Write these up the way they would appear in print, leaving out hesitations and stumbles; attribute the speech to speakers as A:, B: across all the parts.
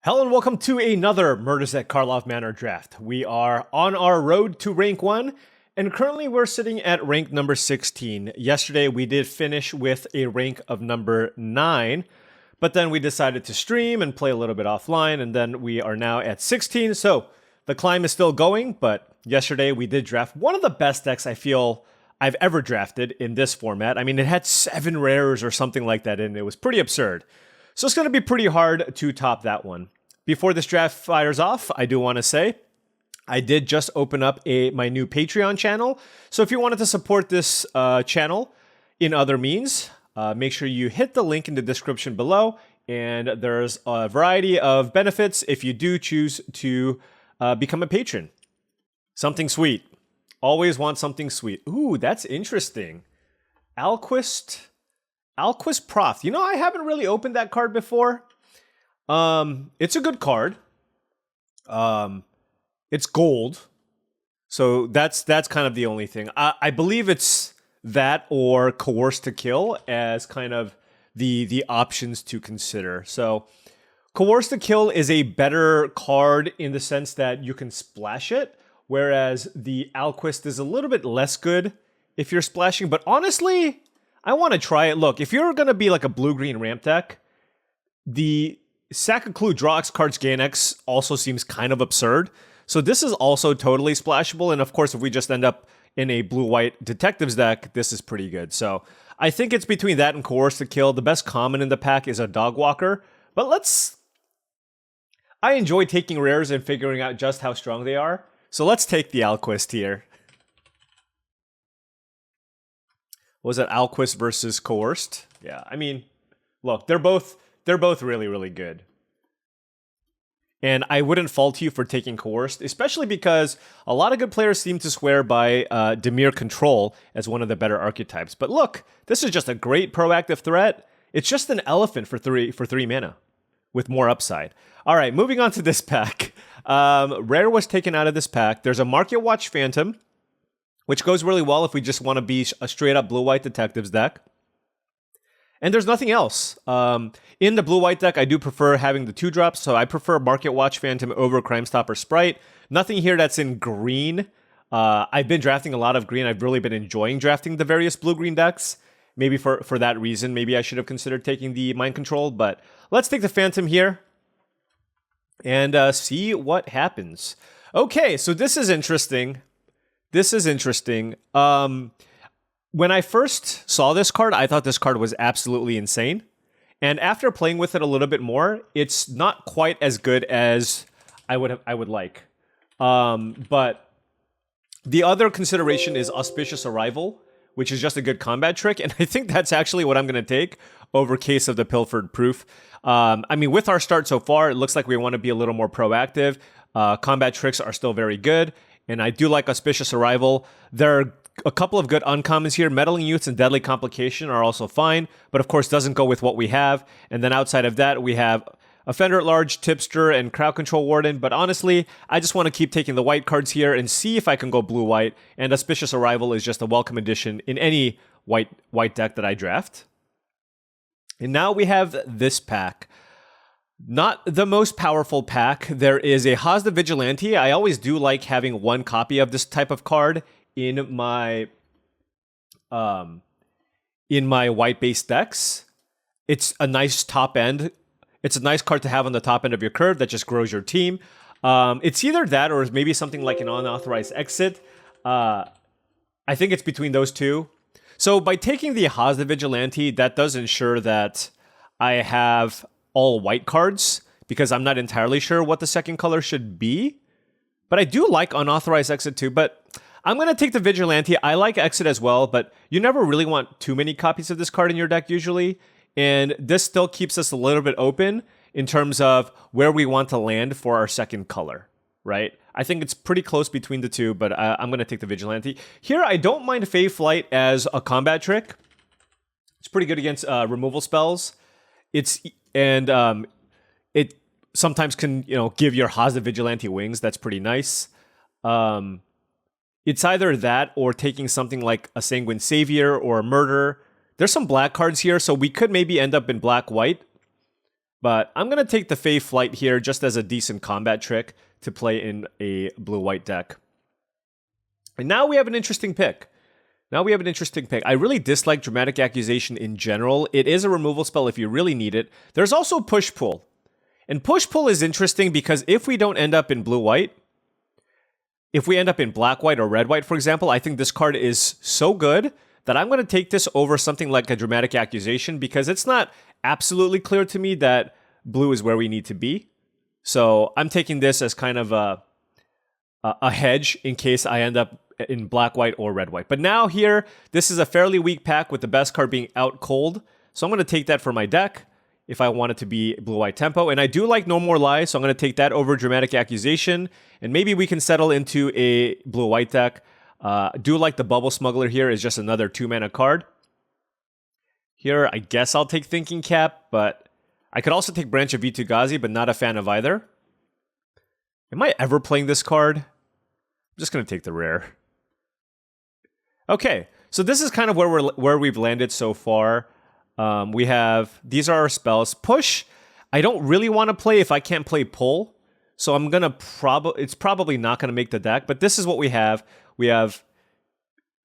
A: Hello and welcome to another Murders at Karlov Manor draft. We are on our road to rank 1, and currently we're sitting at rank number 16. Yesterday we did finish with a rank of number 9, but then we decided to stream and play a little bit offline, and then we are now at 16, so the climb is still going, but yesterday we did draft one of the best decks I feel I've ever drafted in this format. I mean, it had 7 rares or something like that, and it was pretty absurd. So it's going to be pretty hard to top that one. Before this draft fires off, I do want to say I did just open up my new Patreon channel. So if you wanted to support this channel in other means, make sure you hit the link in the description below. And there's a variety of benefits if you do choose to become a patron. Something sweet. Always want something sweet. Ooh, that's interesting. Alquist Proth. You know, I haven't really opened that card before. It's a good card. It's gold. So that's kind of the only thing. I believe it's that or Coerce to Kill as kind of the options to consider. So Coerce to Kill is a better card in the sense that you can splash it, whereas the Alquist is a little bit less good if you're splashing. But honestly, I want to try it. Look, if you're going to be like a blue-green ramp deck, the Sack of Clue, Draw X cards, gain X also seems kind of absurd. So this is also totally splashable. And of course, if we just end up in a blue-white Detectives deck, this is pretty good. So I think it's between that and Coerce to Kill. The best common in the pack is a Dog Walker. But I enjoy taking rares and figuring out just how strong they are. So let's take the Alquist here. Was it Alquist versus Coerced? Yeah, I mean, look, they're both really, really good. And I wouldn't fault you for taking Coerced, especially because a lot of good players seem to swear by Dimir Control as one of the better archetypes. But look, this is just a great proactive threat. It's just an elephant for three mana with more upside. All right, moving on to this pack. Rare was taken out of this pack. There's a Market Watch Phantom, which goes really well if we just want to be a straight-up blue-white Detectives deck. And there's nothing else. In the blue-white deck, I do prefer having the 2-drops, so I prefer Market Watch Phantom over Crime Stopper Sprite. Nothing here that's in green. I've been drafting a lot of green. I've really been enjoying drafting the various blue-green decks. Maybe for that reason, maybe I should have considered taking the Mind Control, but let's take the Phantom here and see what happens. Okay, so this is interesting. When I first saw this card, I thought this card was absolutely insane. And after playing with it a little bit more, it's not quite as good as I would like. But the other consideration is Auspicious Arrival, which is just a good combat trick. And I think that's actually what I'm going to take over Case of the Pilfered Proof. I mean, with our start so far, it looks like we want to be a little more proactive. Combat tricks are still very good. And I do like Auspicious Arrival. There are a couple of good uncommons here. Meddling Youths and Deadly Complication are also fine, but of course doesn't go with what we have. And then outside of that, we have Offender at Large, Tipster, and Crowd Control Warden. But honestly, I just want to keep taking the white cards here and see if I can go blue-white. And Auspicious Arrival is just a welcome addition in any white deck that I draft. And now we have this pack. Not the most powerful pack. There is a Haas the Vigilante. I always do like having one copy of this type of card in my white-based decks. It's a nice top end. It's a nice card to have on the top end of your curve that just grows your team. It's either that or maybe something like an Unauthorized Exit. I think it's between those two. So by taking the Haas the Vigilante, that does ensure that I have all white cards because I'm not entirely sure what the second color should be. But I do like Unauthorized Exit too, but I'm going to take the Vigilante. I like Exit as well, but you never really want too many copies of this card in your deck usually. And this still keeps us a little bit open in terms of where we want to land for our second color, right? I think it's pretty close between the two, but I'm going to take the Vigilante. Here, I don't mind Fey Flight as a combat trick. It's pretty good against removal spells. It sometimes can, give your Haas the Vigilante wings. That's pretty nice. It's either that or taking something like a Sanguine Savior or a Murder. There's some black cards here, so we could maybe end up in black-white. But I'm going to take the Fey Flight here just as a decent combat trick to play in a blue-white deck. And now we have an interesting pick. I really dislike Dramatic Accusation in general. It is a removal spell if you really need it. There's also Push-Pull. And Push-Pull is interesting because if we don't end up in blue-white, if we end up in black-white or red-white, for example, I think this card is so good that I'm going to take this over something like a Dramatic Accusation because it's not absolutely clear to me that blue is where we need to be. So I'm taking this as kind of a hedge in case I end up in black, white, or red, white. But now here, this is a fairly weak pack with the best card being Out Cold. So I'm going to take that for my deck if I want it to be blue-white tempo. And I do like No More Lies, so I'm going to take that over Dramatic Accusation. And maybe we can settle into a blue-white deck. Do like the Bubble Smuggler here is just another 2-mana card. Here, I guess I'll take Thinking Cap, but I could also take Branch of Vitu-Ghazi, but not a fan of either. Am I ever playing this card? I'm just going to take the rare. Okay, so this is kind of where we've landed so far. We have, these are our spells. Push, I don't really want to play if I can't play Pull. So I'm going to it's probably not going to make the deck, but this is what we have. We have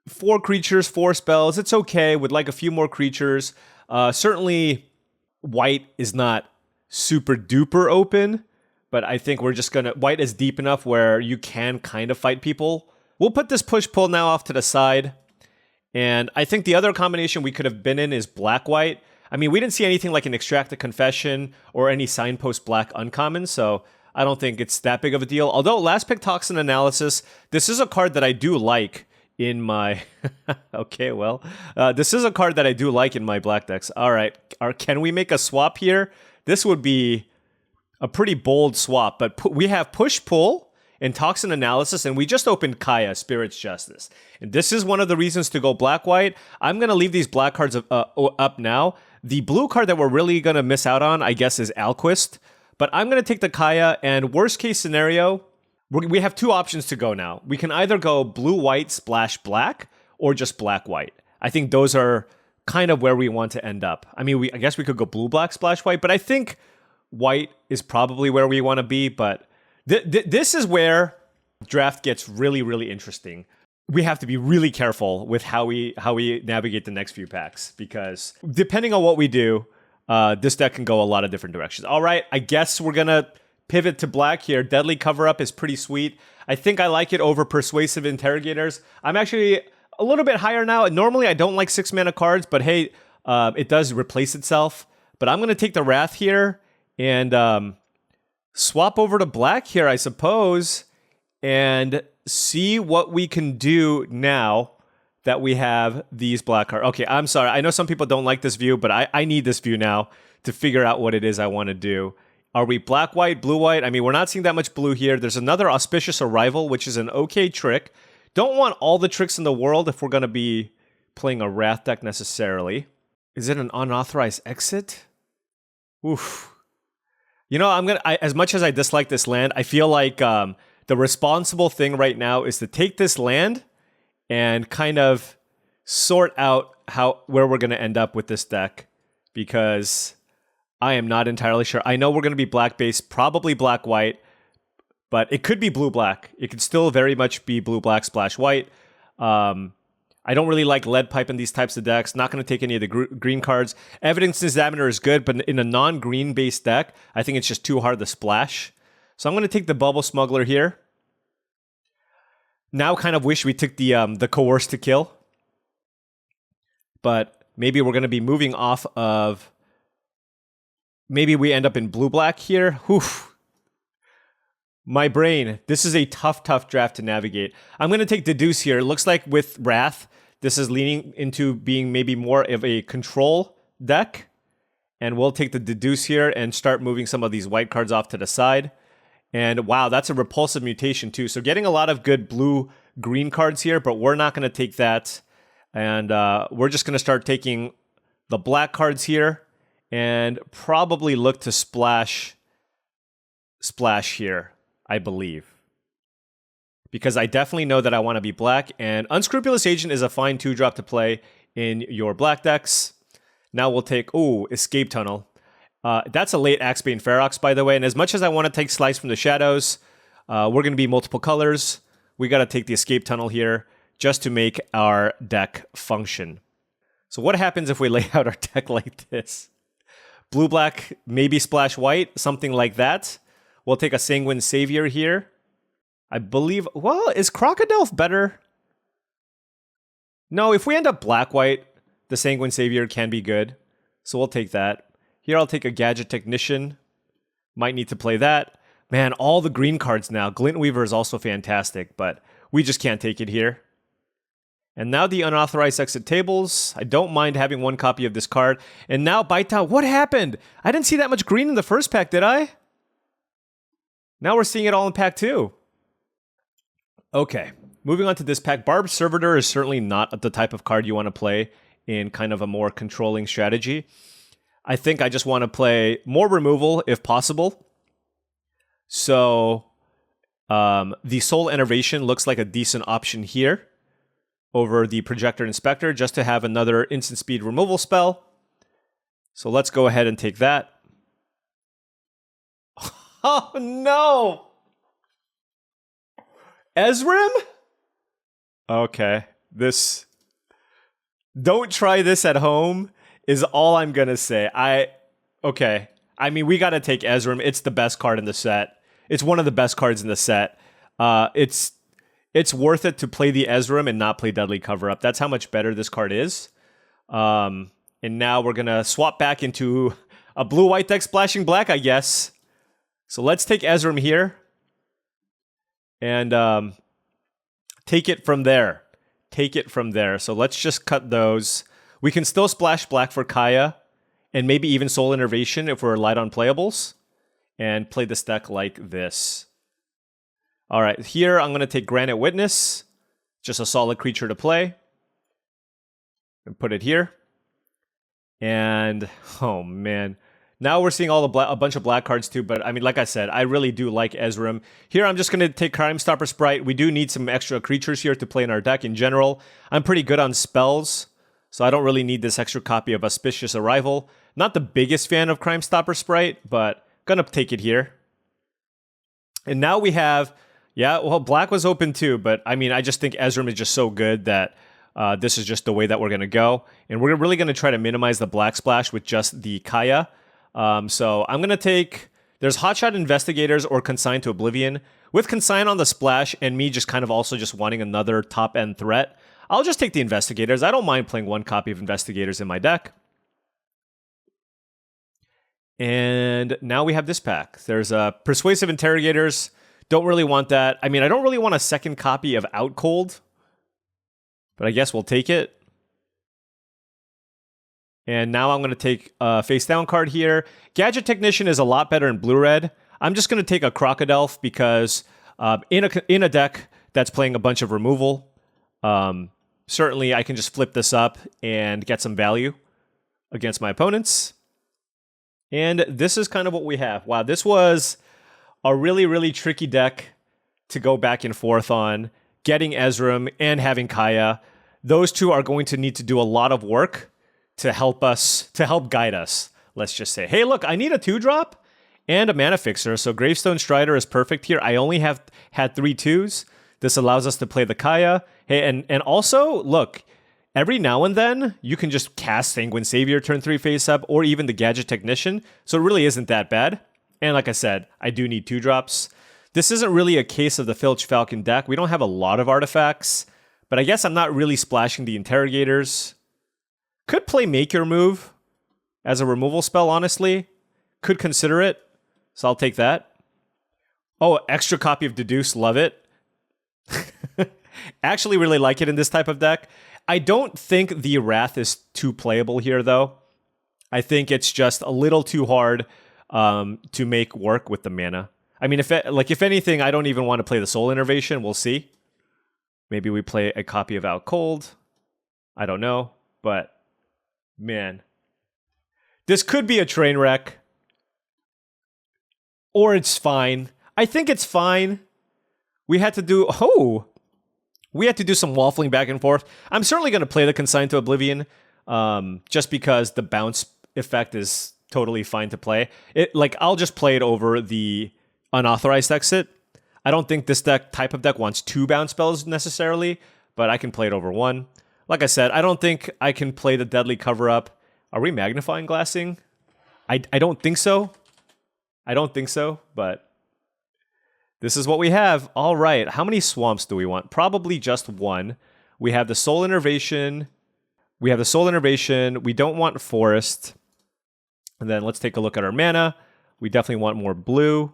A: 4 creatures, 4 spells. It's okay with like a few more creatures. Certainly white is not super duper open, but I think we're just gonna, white is deep enough where you can kind of fight people. We'll put this push-pull now off to the side. And I think the other combination we could have been in is black-white. I mean, we didn't see anything like an Extract the Confession or any Signpost Black uncommon, so I don't think it's that big of a deal. Although, Last Pick Toxin Analysis, this is a card that I do like in my... okay, well, this is a card that I do like in my black decks. All right, can we make a swap here? This would be a pretty bold swap, but we have Push-Pull and Toxin Analysis, and we just opened Kaya, Spirit's Justice. And this is one of the reasons to go black-white. I'm going to leave these black cards up now. The blue card that we're really going to miss out on, I guess, is Alquist. But I'm going to take the Kaya, and worst case scenario, we have 2 options to go now. We can either go blue-white splash black, or just black-white. I think those are kind of where we want to end up. I mean, I guess we could go blue-black splash white, but I think white is probably where we want to be. But this is where draft gets really, really interesting. We have to be really careful with how we navigate the next few packs, because depending on what we do, this deck can go a lot of different directions. All right, I guess we're going to pivot to black here. Deadly Cover-Up is pretty sweet. I think I like it over Persuasive Interrogators. I'm actually a little bit higher now. Normally, I don't like 6-mana cards, but hey, it does replace itself. But I'm going to take the Wrath here and swap over to black here, I suppose, and see what we can do now that we have these black cards. Okay, I'm sorry. I know some people don't like this view, but I need this view now to figure out what it is I want to do. Are we black-white, blue-white? I mean, we're not seeing that much blue here. There's another Auspicious Arrival, which is an okay trick. Don't want all the tricks in the world if we're going to be playing a Wrath deck necessarily. Is it an Unauthorized Exit? Oof. You know, as much as I dislike this land, I feel like the responsible thing right now is to take this land and kind of sort out where we're going to end up with this deck, because I am not entirely sure. I know we're going to be black-based, probably black-white, but it could be blue-black. It could still very much be blue-black splash white. I don't really like Lead Pipe in these types of decks. Not going to take any of the green cards. Evidence Examiner is good, but in a non-green based deck, I think it's just too hard to splash. So I'm going to take the Bubble Smuggler here. Now kind of wish we took the Coerce to Kill. But maybe we're going to be moving off of... Maybe we end up in blue-black here. Oof. My brain. This is a tough draft to navigate. I'm going to take Deduce here. It looks like with Wrath, this is leaning into being maybe more of a control deck. And we'll take the Deduce here and start moving some of these white cards off to the side. And wow, that's a Repulsive Mutation too. So getting a lot of good blue-green cards here, but we're not going to take that. And we're just going to start taking the black cards here and probably look to splash here, I believe. Because I definitely know that I want to be black, and Unscrupulous Agent is a fine 2-drop to play in your black decks. Now we'll take, Escape Tunnel. That's a late Axebane Ferox, by the way. And as much as I want to take Slice from the Shadows, we're going to be multiple colors. We got to take the Escape Tunnel here just to make our deck function. So what happens if we lay out our deck like this? Blue-black, maybe splash white, something like that. We'll take a Sanguine Savior here. I believe... Well, is Crocodile better? No, if we end up black-white, the Sanguine Savior can be good. So we'll take that. Here I'll take a Gadget Technician. Might need to play that. Man, all the green cards now. Glintweaver is also fantastic, but we just can't take it here. And now the unauthorized exit tables. I don't mind having one copy of this card. And now Bite Down. What happened? I didn't see that much green in the first pack, did I? Now we're seeing it all in pack 2. Okay, moving on to this pack. Barbed Servitor is certainly not the type of card you want to play in kind of a more controlling strategy. I think I just want to play more removal if possible. So the Soul Enervation looks like a decent option here over the Projector Inspector, just to have another instant speed removal spell. So let's go ahead and take that. Oh no! Ezrim? Okay, this... Don't try this at home is all I'm gonna say. Okay. I mean, we gotta take Ezrim. It's the best card in the set. It's one of the best cards in the set. It's worth it to play the Ezrim and not play Deadly Cover-Up. That's how much better this card is. And now we're going to swap back into a blue-white deck splashing black, I guess. So let's take Ezrim here. And take it from there. Take it from there. So let's just cut those. We can still splash black for Kaya. And maybe even Soul Innervation if we're light on playables. And play this deck like this. All right, here I'm going to take Granite Witness, just a solid creature to play, and put it here. And, oh man, now we're seeing a bunch of black cards too, but I mean, like I said, I really do like Ezrim. Here I'm just going to take Crime Stopper Sprite. We do need some extra creatures here to play in our deck in general. I'm pretty good on spells, so I don't really need this extra copy of Auspicious Arrival. Not the biggest fan of Crime Stopper Sprite, but going to take it here. And now we have... Yeah, well, black was open too, but I mean, I just think Ezrim is just so good that this is just the way that we're going to go. And we're really going to try to minimize the black splash with just the Kaya. So I'm going to take... There's Hotshot Investigators or Consign to Oblivion. With Consign on the splash and me just kind of also just wanting another top-end threat, I'll just take the Investigators. I don't mind playing one copy of Investigators in my deck. And now we have this pack. There's Persuasive Interrogators... Don't really want that. I mean, I don't really want a second copy of Out Cold, but I guess we'll take it. And now I'm going to take a face down card here. Gadget Technician is a lot better in blue-red. I'm just going to take a Crocodile because in a deck that's playing a bunch of removal, certainly I can just flip this up and get some value against my opponents. And this is kind of what we have. Wow, this was... a really, really tricky deck to go back and forth on. Getting Ezrim and having Kaya. Those two are going to need to do a lot of work to help guide us. Let's just say, hey, look, I need a 2-drop and a mana fixer. So Gravestone Strider is perfect here. I only have had 3 2s. This allows us to play the Kaya. Hey, and also, look, every now and then, you can just cast Sanguine Savior turn 3 face up, or even the Gadget Technician. So it really isn't that bad. And like I said, I do need 2-drops. This isn't really a case of the Filch Falcon deck. We don't have a lot of artifacts, but I guess I'm not really splashing the Interrogators. Could play Make Your Move as a removal spell, honestly. Could consider it, so I'll take that. Oh, extra copy of Deduce, love it. Actually really like it in this type of deck. I don't think the Wrath is too playable here, though. I think it's just a little too hard to make work with the mana. I mean, if anything, I don't even want to play the Soul Innervation. We'll see. Maybe we play a copy of Out Cold. I don't know, but man, this could be a train wreck, or it's fine. I think it's fine. We had to do some waffling back and forth. I'm certainly going to play the Consign to Oblivion, just because the bounce effect is totally fine to play. I'll just play it over the unauthorized exit. I don't think this type of deck wants 2 bounce spells necessarily, but I can play it over 1. Like I said, I don't think I can play the Deadly Cover-Up. Are we magnifying glassing? I don't think so. I don't think so, but this is what we have. All right, how many swamps do we want? Probably just 1. We have the Soul Innervation. We don't want Forest. And then let's take a look at our mana. We definitely want more blue.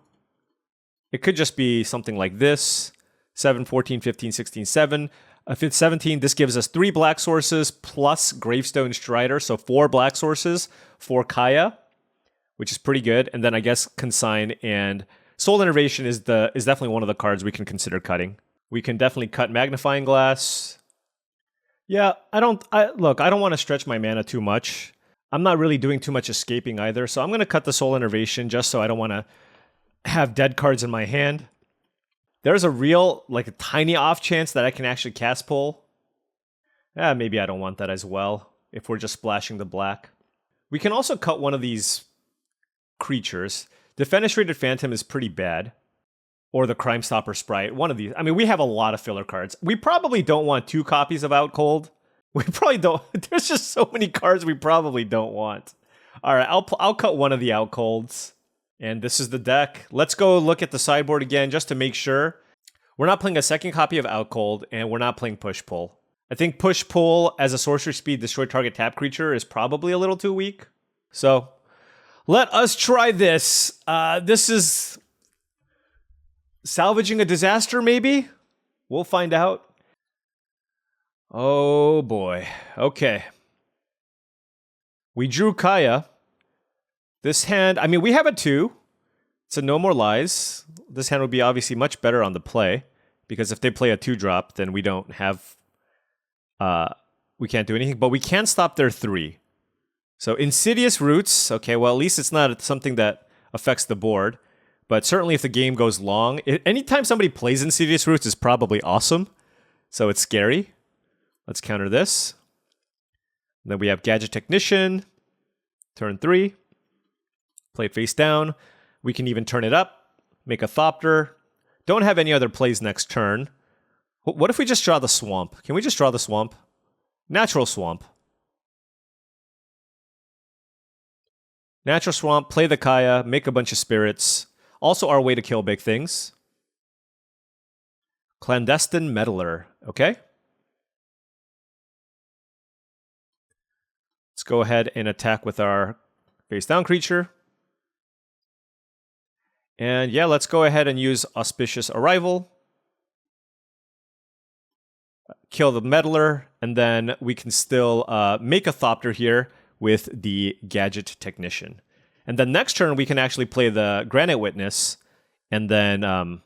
A: It could just be something like this. 7, 14, 15, 16, 7. If it's 17, this gives us 3 black sources plus Gravestone Strider. So 4 black sources for Kaya, which is pretty good. And then I guess Consign and Soul Innervation is definitely one of the cards we can consider cutting. We can definitely cut Magnifying Glass. Yeah, I don't want to stretch my mana too much. I'm not really doing too much escaping either, so I'm going to cut the Soul Innervation just so I don't want to have dead cards in my hand. There's a real, a tiny off chance that I can actually cast Pull. Maybe I don't want that as well, if we're just splashing the black. We can also cut one of these creatures. Defenestrated Phantom is pretty bad. Or the Crime Stopper Sprite, one of these. I mean, we have a lot of filler cards. We probably don't want 2 copies of Out Cold. We probably don't. There's just so many cards we probably don't want. All right, I'll cut one of the Out Colds. And this is the deck. Let's go look at the sideboard again just to make sure. We're not playing a second copy of Out Cold, and we're not playing Push Pull. I think Push Pull as a sorcery speed destroy target tap creature is probably a little too weak. So let us try this. This is salvaging a disaster, maybe? We'll find out. Oh boy. Okay. We drew Kaya. This hand, I mean, we have a 2. It's a No More Lies. This hand would be obviously much better on the play, because if they play a 2-drop, then we don't have, we can't do anything, but we can stop their 3. So Insidious Roots, okay, well, at least it's not something that affects the board, but certainly if the game goes long, anytime somebody plays Insidious Roots is probably awesome, so it's scary. Let's counter this. And then we have Gadget Technician, turn 3. Play it face down. We can even turn it up, make a Thopter. Don't have any other plays next turn. What if we just draw the Swamp? Can we just draw the Swamp? Natural Swamp. Natural Swamp, play the Kaya, make a bunch of spirits. Also our way to kill big things. Clandestine Meddler, okay? Let's go ahead and attack with our face down creature. And yeah, let's go ahead and use Auspicious Arrival. Kill the Meddler, and then we can still make a Thopter here with the Gadget Technician. And then next turn, we can actually play the Granite Witness, and then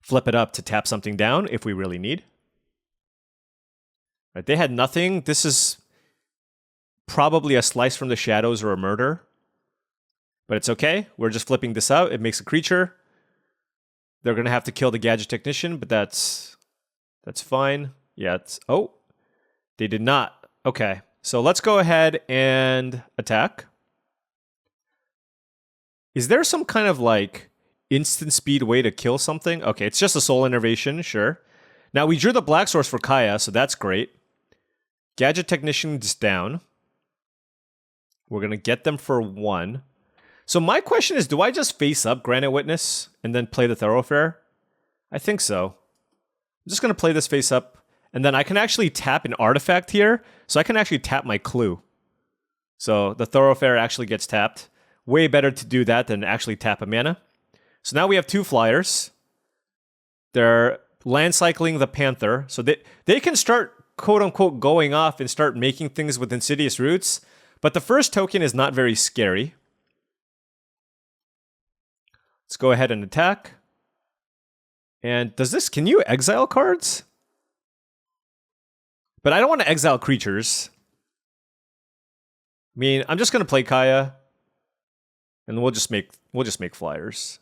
A: flip it up to tap something down if we really need. Right, they had nothing. This is probably a Slice from the Shadows or a Murder. But it's okay. We're just flipping this out. It makes a creature. They're going to have to kill the Gadget Technician, but that's fine. Yeah, oh, they did not. Okay, so let's go ahead and attack. Is there some kind of instant speed way to kill something? Okay, it's just a Soul Innervation, sure. Now we drew the black source for Kaya, so that's great. Gadget Technician's down. We're going to get them for 1. So my question is, do I just face up Granite Witness and then play the Thoroughfare? I think so. I'm just going to play this face up, and then I can actually tap an artifact here, so I can actually tap my Clue. So the Thoroughfare actually gets tapped. Way better to do that than actually tap a mana. So now we have 2 flyers. They're land cycling the Panther, so they can start, quote-unquote, going off and start making things with Insidious Roots, but the first token is not very scary. Let's go ahead and attack. And can you exile cards? But I don't want to exile creatures. I mean, I'm just going to play Kaya, and we'll just make flyers.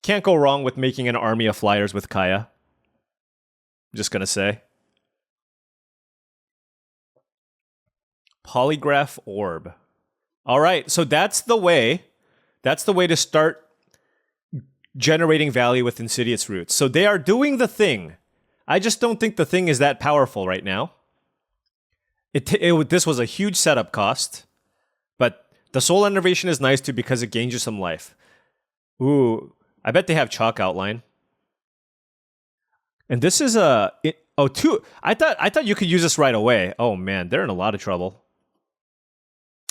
A: Can't go wrong with making an army of flyers with Kaya. I'm just going to say. Polygraph Orb. All right, so that's the way. That's the way to start generating value with Insidious Roots. So they are doing the thing. I just don't think the thing is that powerful right now. This was a huge setup cost, but the Soul Enervation is nice too because it gains you some life. Ooh, I bet they have Chalk Outline. And this is two. I thought you could use this right away. Oh man, they're in a lot of trouble.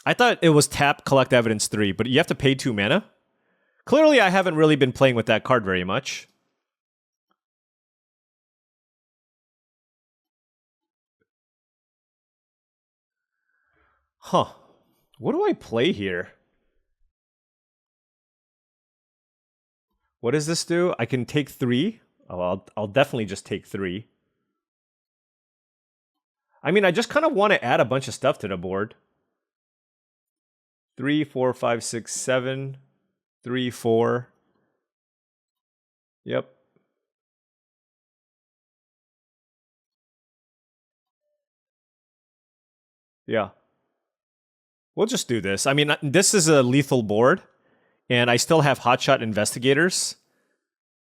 A: I thought it was tap, collect evidence 3, but you have to pay 2 mana. Clearly, I haven't really been playing with that card very much. Huh. What do I play here? What does this do? I can take 3. Oh, I'll definitely just take 3. I mean, I just kind of want to add a bunch of stuff to the board. 3, 4, 5, 6, 7. 3, 4. Yep. Yeah. We'll just do this. I mean, this is a lethal board, and I still have Hotshot Investigators.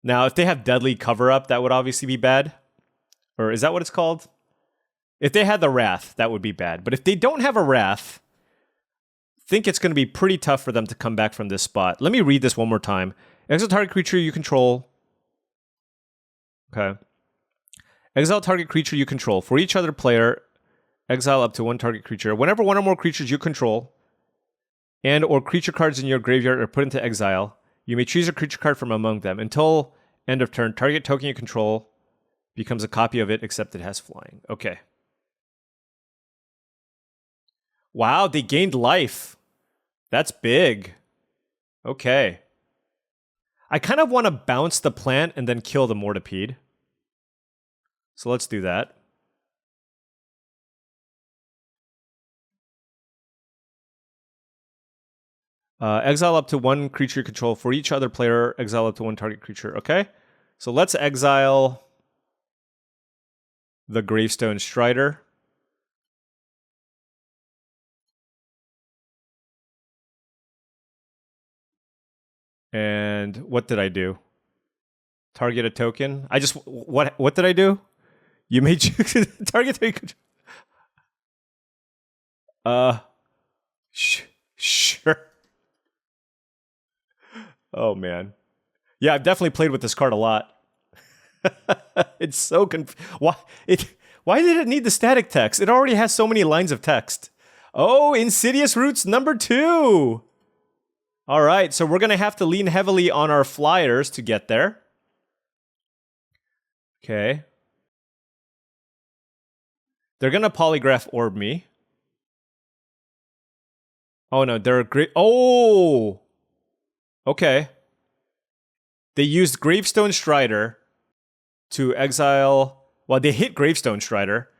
A: Now, if they have Deadly Cover-Up, that would obviously be bad. Or is that what it's called? If they had the Wrath, that would be bad. But if they don't have a Wrath, I think it's going to be pretty tough for them to come back from this spot. Let me read this one more time. Exile target creature you control. Okay. Exile target creature you control. For each other player, exile up to 1 target creature. Whenever one or more creatures you control and or creature cards in your graveyard are put into exile, you may choose a creature card from among them. Until end of turn, target token you control becomes a copy of it, except it has flying. Okay. Wow, they gained life. That's big. Okay. I kind of want to bounce the plant and then kill the Mortipede. So let's do that. Exile up to 1 creature you control. For each other player, exile up to 1 target creature. Okay. So let's exile the Gravestone Strider. And what did I do? Target a token. I just what did I do? You made target token. Sure. Oh man. Yeah, I've definitely played with this card a lot. It's so why did it need the static text? It already has so many lines of text. Oh, Insidious Roots number 2. All right, so we're going to have to lean heavily on our flyers to get there. Okay. They're going to Polygraph Orb me. Oh, no, they're great. Oh! Okay. They used Gravestone Strider to exile. Well, they hit Gravestone Strider.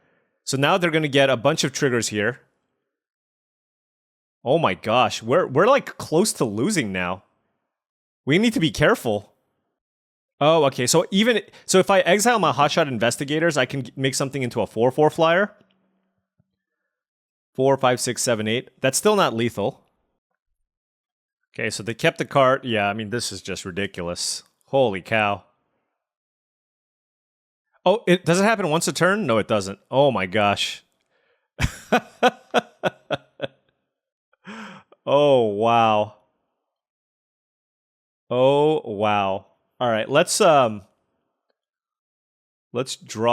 A: So now they're going to get a bunch of triggers here. Oh my gosh, we're like close to losing now. We need to be careful. Oh, okay. So if I exile my Hotshot Investigators, I can make something into a 4/4 flyer. 4, 5, 6, 7, 8. That's still not lethal. Okay, so they kept the card. Yeah, I mean, this is just ridiculous. Holy cow. Oh, does it happen once a turn? No, it doesn't. Oh my gosh. Oh, wow. Oh, wow. All right, let's draw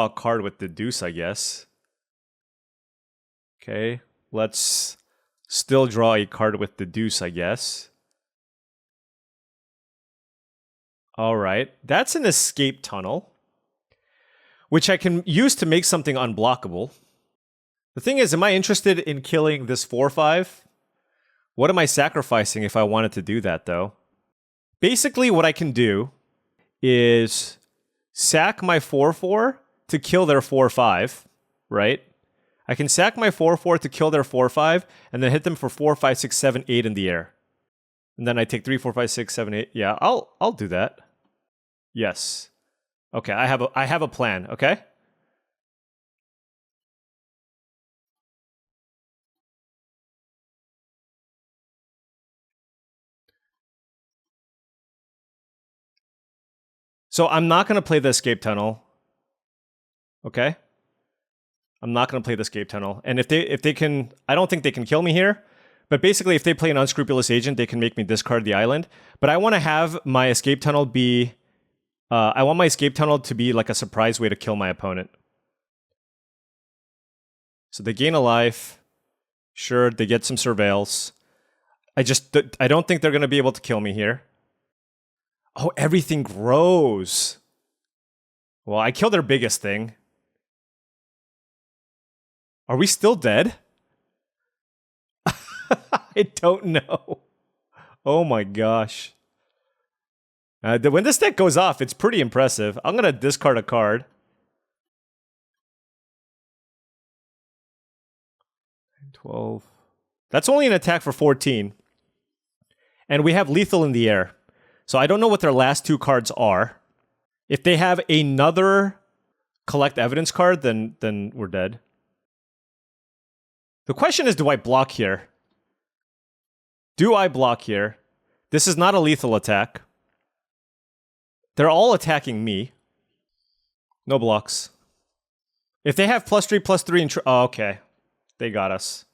A: a card with the deuce, I guess. Okay, let's still draw a card with the deuce, I guess. All right, that's an escape tunnel, which I can use to make something unblockable. The thing is, am I interested in killing this 4/5? What am I sacrificing if I wanted to do that, though? Basically, what I can do is sack my 4/4 to kill their 4/5, right? I can sack my 4/4 to kill their 4/5, and then hit them for 4, 5, 6, 7, 8 in the air. And then I take 3, 4, 5, 6, 7, 8. Yeah, I'll do that. Yes. Okay, I have a plan, okay? So I'm not going to play the escape tunnel. Okay? I'm not going to play the escape tunnel. And if they can, I don't think they can kill me here. But basically, if they play an unscrupulous agent, they can make me discard the island. But I want to have my escape tunnel be... I want my escape tunnel to be like a surprise way to kill my opponent. So they gain a life. Sure, they get some surveils. I don't think they're going to be able to kill me here. Oh, everything grows. Well, I killed their biggest thing. Are we still dead? I don't know. Oh my gosh. When this deck goes off, it's pretty impressive. I'm going to discard a card. 12. That's only an attack for 14. And we have lethal in the air. So I don't know what their last two cards are. If they have another collect evidence card, then we're dead. The question is, do I block here? Do I block here? This is not a lethal attack. They're all attacking me. No blocks. If they have +3/+3 and... Oh, okay. They got us.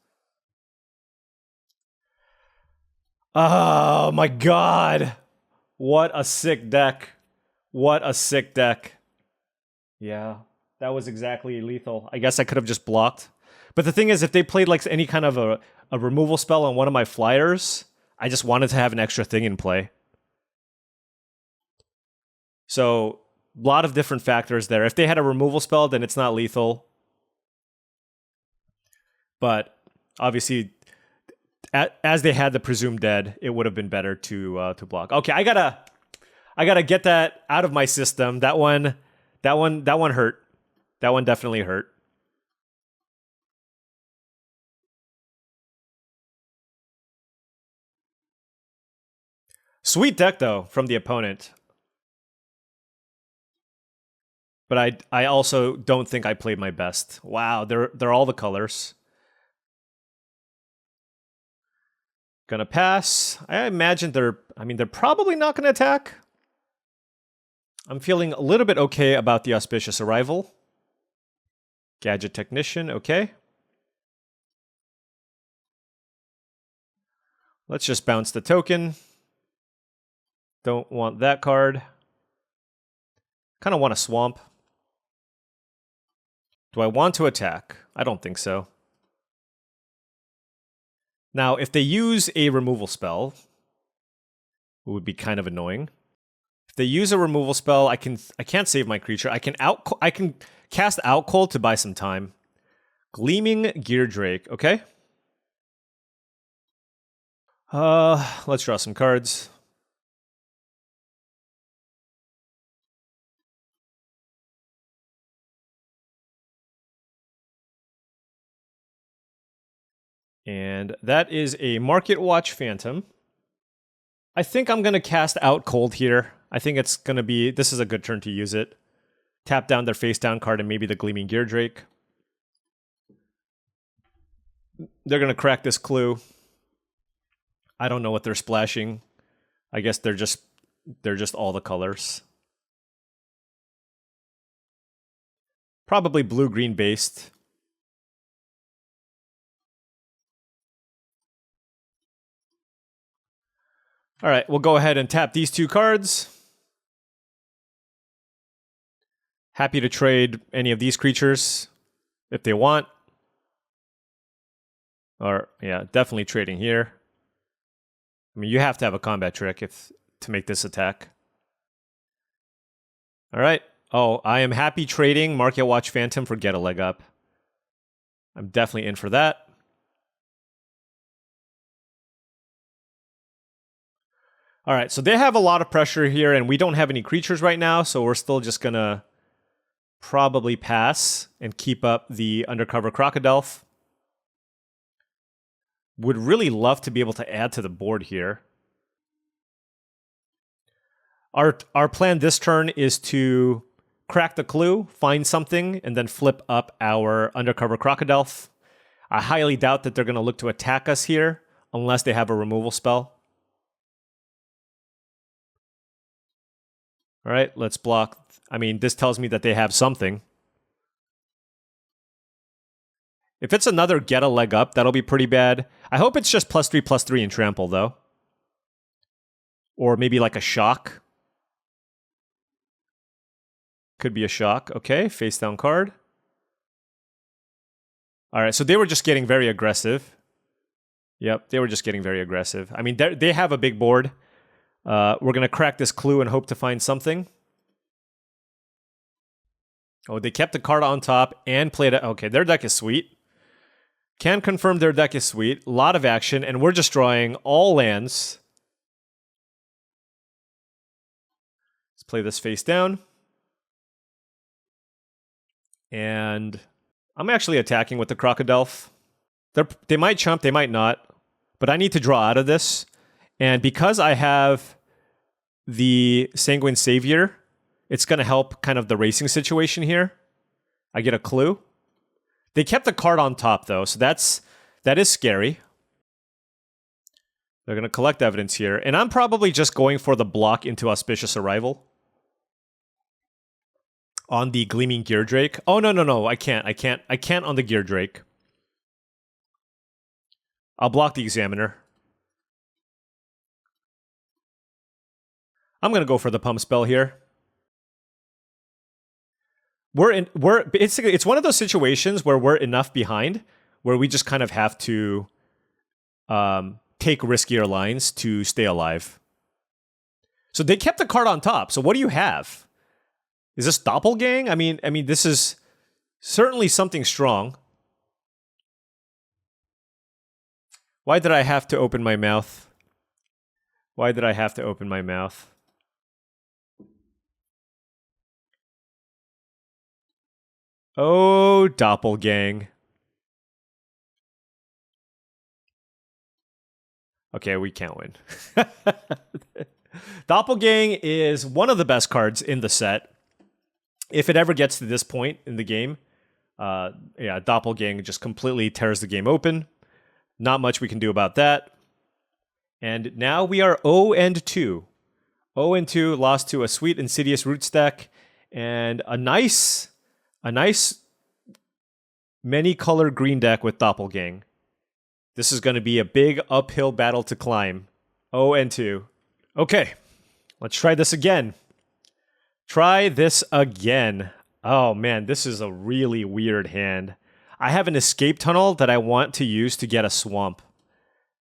A: Oh my god. What a sick deck. What a sick deck. Yeah, that was exactly lethal. I guess I could have just blocked. But the thing is, if they played like any kind of a removal spell on one of my flyers, I just wanted to have an extra thing in play. So, a lot of different factors there. If they had a removal spell, then it's not lethal. But obviously, as they had the presumed dead, it would have been better to block. Okay, I gotta get that out of my system. That one hurt. That one definitely hurt. Sweet deck though from the opponent. But I also don't think I played my best. Wow, they're all the colors. Gonna pass. I imagine they're probably not gonna attack. I'm feeling a little bit okay about the Auspicious Arrival. Gadget Technician, okay. Let's just bounce the token. Don't want that card. Kind of want a swamp. Do I want to attack? I don't think so. Now, if they use a removal spell, it would be kind of annoying. If they use a removal spell, I can't save my creature. I can cast Out Cold to buy some time. Gleaming Gear Drake, okay. Let's draw some cards. And that is a Market Watch Phantom. I think I'm going to cast Out Cold here. I think it's going to be... This is a good turn to use it. Tap down their face down card and maybe the Gleaming Gear Drake. They're going to crack this clue. I don't know what they're splashing. I guess they're just all the colors. Probably blue-green based. All right, we'll go ahead and tap these two cards. Happy to trade any of these creatures if they want. Or, yeah, definitely trading here. I mean, you have to have a combat trick to make this attack. All right. Oh, I am happy trading Market Watch Phantom for Get a Leg Up. I'm definitely in for that. All right, so they have a lot of pressure here, and we don't have any creatures right now, so we're still just going to probably pass and keep up the Undercover Crocodile. Would really love to be able to add to the board here. Our plan this turn is to crack the clue, find something, and then flip up our Undercover Crocodile. I highly doubt that they're going to look to attack us here, unless they have a removal spell. All right, let's block. I mean, this tells me that they have something. If it's another get a leg up, that'll be pretty bad. I hope it's just +3/+3 in trample, though. Or maybe like a shock. Could be a shock. Okay, face down card. All right, so they were just getting very aggressive. Yep, they were just getting very aggressive. I mean, they have a big board. We're going to crack this clue and hope to find something. Oh, they kept the card on top and played it. Okay, their deck is sweet. Can confirm their deck is sweet. A lot of action, and we're just drawing all lands. Let's play this face down. And I'm actually attacking with the Crocodile. They might chump, they might not. But I need to draw out of this. And because I have the Sanguine Savior, it's going to help kind of the racing situation here. I get a clue. They kept the card on top, though, so that is scary. They're going to collect evidence here. And I'm probably just going for the block into Auspicious Arrival. On the Gleaming Gear Drake. Oh, no. I can't on the Gear Drake. I'll block the Examiner. I'm going to go for the Pump spell here. It's one of those situations where we're enough behind where we just kind of have to take riskier lines to stay alive. So they kept the card on top. So what do you have? Is this Doppelgang? I mean, this is certainly something strong. Why did I have to open my mouth? Why did I have to open my mouth? Oh, Doppelgang. Okay, we can't win. Doppelgang is one of the best cards in the set. If it ever gets to this point in the game, yeah, Doppelgang just completely tears the game open. Not much we can do about that. And now we are 0-2. 0-2, lost to a sweet Insidious root stack and a nice many-color green deck with Doppelgang. This is going to be a big uphill battle to climb. 0-2. Okay, let's try this again. Try this again. Oh man, this is a really weird hand. I have an escape tunnel that I want to use to get a swamp.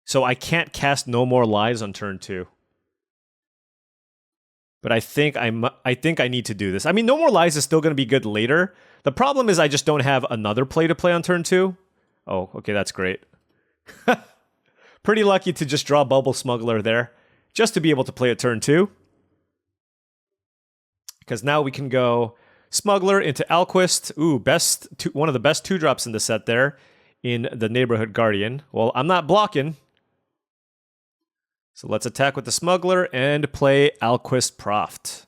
A: So I can't cast No More Lies on turn 2. But I think I need to do this. I mean, No More Lies is still going to be good later. The problem is I just don't have another play to play on turn 2. Oh, okay, that's great. Pretty lucky to just draw Bubble Smuggler there, just to be able to play a turn 2. Because now we can go Smuggler into Alquist. Ooh, one of the best 2-drops in the set there in the Neighborhood Guardian. Well, I'm not blocking. So let's attack with the Smuggler and play Alquist Proft.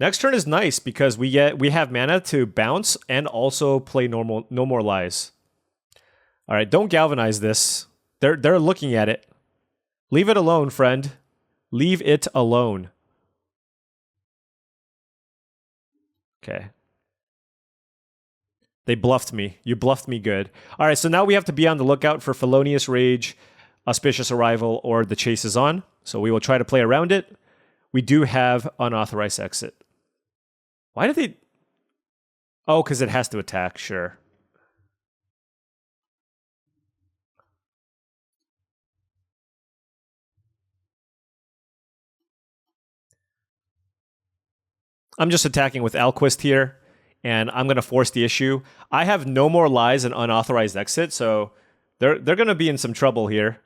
A: Next turn is nice because we have mana to bounce and also play No More Lies. All right, don't galvanize this. They're looking at it. Leave it alone, friend. Leave it alone. Okay. They bluffed me. You bluffed me good. All right, so now we have to be on the lookout for Felonious Rage, Auspicious Arrival, or the Chase is on. So we will try to play around it. We do have Unauthorized Exit. Why did they... Oh, because it has to attack, sure. I'm just attacking with Alquist here, and I'm going to force the issue. I have No More Lies and Unauthorized Exit, so they're going to be in some trouble here.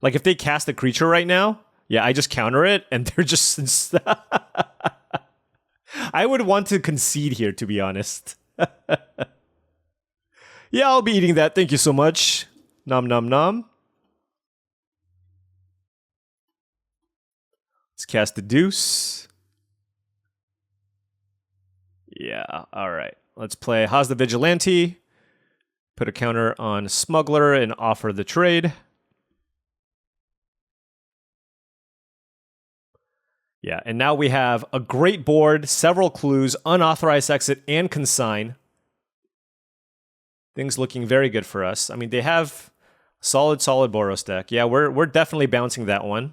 A: Like, if they cast a creature right now, yeah, I just counter it, and they're just... I would want to concede here, to be honest. Yeah, I'll be eating that. Thank you so much. Nom nom nom. Let's cast the Deuce. Yeah, all right. Let's play Haas the Vigilante. Put a counter on Smuggler and offer the trade. Yeah, and now we have a great board, several clues, unauthorized exit, and consign. Things looking very good for us. I mean, they have solid Boros deck. Yeah, we're definitely bouncing that one.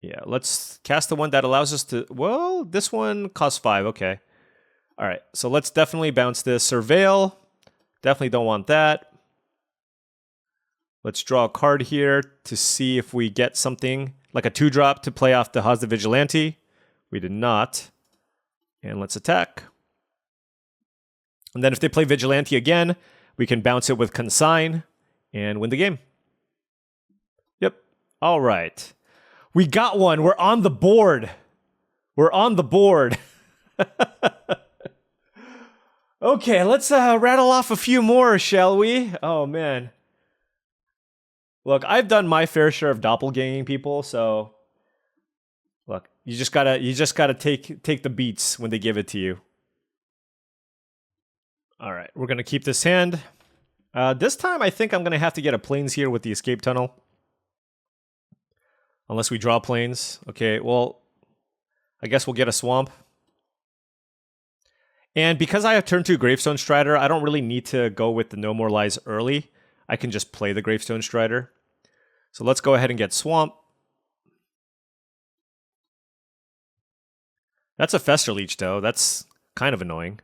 A: Yeah, let's cast the one that allows us to... Well, this one costs 5. Okay. All right, so let's definitely bounce this. Surveil. Definitely don't want that. Let's draw a card here to see if we get something like a 2-drop to play off the Haas the Vigilante. We did not. And let's attack. And then if they play Vigilante again, we can bounce it with Consign and win the game. Yep. All right. We got one. We're on the board. We're on the board. Okay, let's rattle off a few more, shall we? Oh, man. Look, I've done my fair share of doppelganging people, so look, you just gotta take the beats when they give it to you. All right, we're gonna keep this hand. This time, I think I'm gonna have to get a plains here with the escape tunnel, unless we draw plains. Okay, well, I guess we'll get a swamp. And because I have turn 2 Gravestone Strider, I don't really need to go with the No More Lies early. I can just play the Gravestone Strider. So let's go ahead and get Swamp. That's a Fester Leech, though. That's kind of annoying.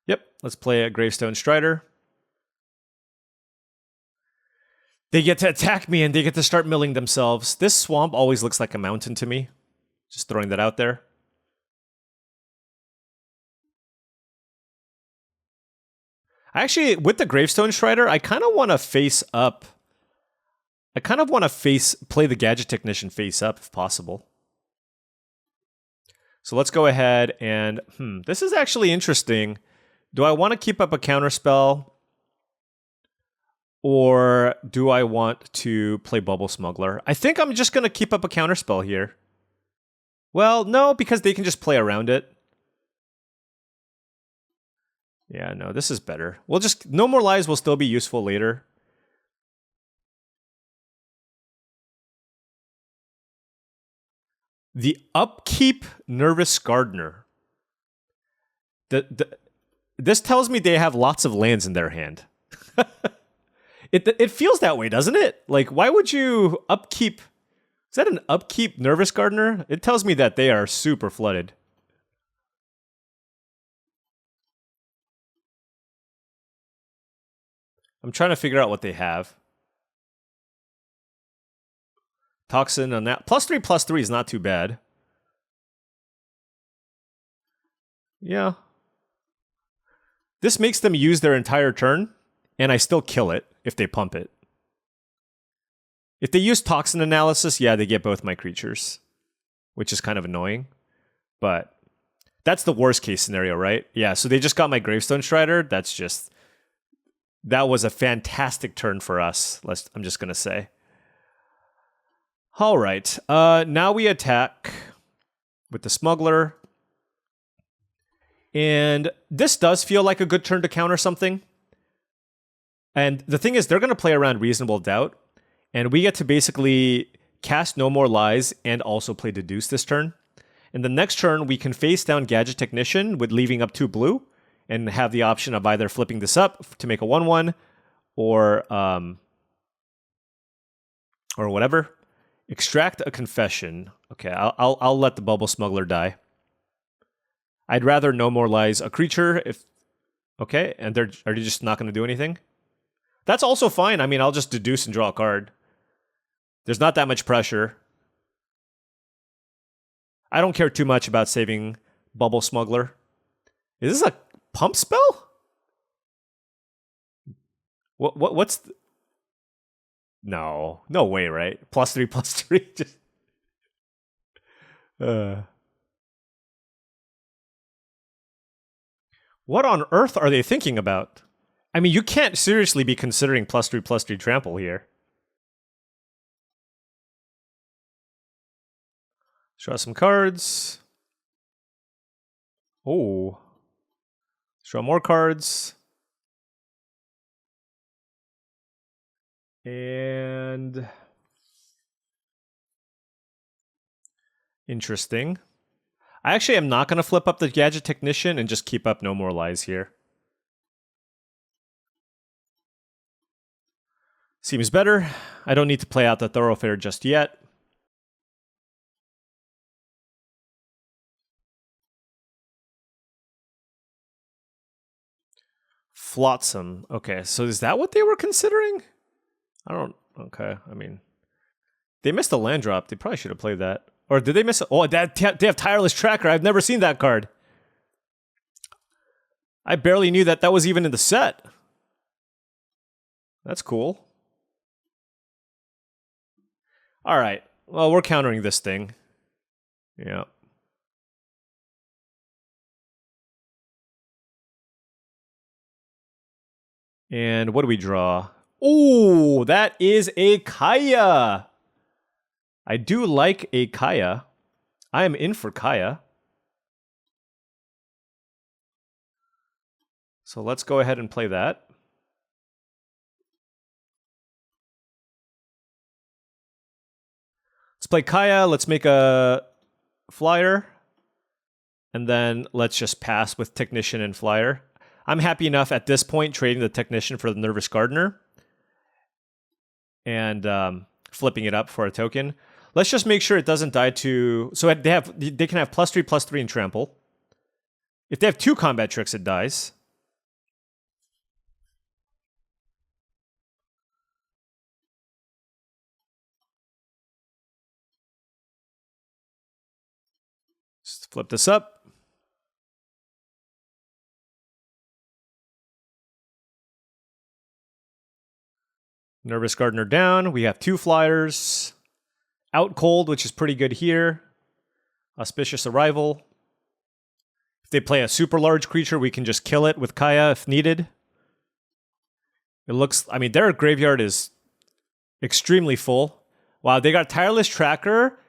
A: Yep, let's play a Gravestone Strider. They get to attack me and they get to start milling themselves. This swamp always looks like a mountain to me. Just throwing that out there. Actually, with the Gravestone Strider, I kind of want to face up. I kind of want to play the Gadget Technician face up if possible. So let's go ahead and... this is actually interesting. Do I want to keep up a counterspell? Or do I want to play Bubble Smuggler? I think I'm just going to keep up a counterspell here. Well, no, because they can just play around it. Yeah, no, this is better. We'll just... No More Lies will still be useful later. The Upkeep Nervous Gardener. This tells me they have lots of lands in their hand. It feels that way, doesn't it? Like, why would you upkeep... Is that an upkeep Nervous Gardener? It tells me that they are super flooded. I'm trying to figure out what they have. Toxin on that. +3/+3 is not too bad. Yeah. This makes them use their entire turn, and I still kill it if they pump it. If they use Toxin Analysis, yeah, they get both my creatures, which is kind of annoying. But that's the worst case scenario, right? Yeah, so they just got my Gravestone Strider. That's just... That was a fantastic turn for us, I'm just going to say. All right, now we attack with the Smuggler. And this does feel like a good turn to counter something. And the thing is, they're going to play around Reasonable Doubt. And we get to basically cast No More Lies and also play Deduce this turn. And the next turn, we can face down Gadget Technician with leaving up 2 blue. And have the option of either flipping this up to make a 1/1 or whatever. Extract a Confession. Okay, I'll let the Bubble Smuggler die. I'd rather No More Lies a creature if... Okay, and are they just not going to do anything? That's also fine. I mean, I'll just deduce and draw a card. There's not that much pressure. I don't care too much about saving Bubble Smuggler. Is this a pump spell? What's... No way, right? +3/+3. Just... What on earth are they thinking about? I mean, you can't seriously be considering +3/+3 trample here. Draw some cards. Oh. draw more cards. And interesting. I actually am not going to flip up the Gadget Technician and just keep up No More Lies here. Seems better. I don't need to play out the Thoroughfare just yet. Flotsam. Okay, so is that what they were considering? I don't... Okay, I mean... They missed a land drop. They probably should have played that. Or did they miss... Oh, they have Tireless Tracker. I've never seen that card. I barely knew that was even in the set. That's cool. All right. Well, we're countering this thing. Yeah. And what do we draw? Oh, that is a Kaya. I do like a Kaya. I am in for Kaya. So let's go ahead and play that. Let's play Kaya. Let's make a flyer. And then let's just pass with Technician and Flyer. I'm happy enough at this point trading the Technician for the Nervous Gardener. And flipping it up for a token. Let's just make sure it doesn't die to... So they can have +3/+3 and trample. If they have 2 combat tricks, it dies. Just flip this up. Nervous Gardener down. We have 2 flyers. Out Cold, which is pretty good here. Auspicious Arrival. If they play a super large creature, we can just kill it with Kaya if needed. It looks... I mean, their graveyard is extremely full. Wow, they got Tireless Tracker.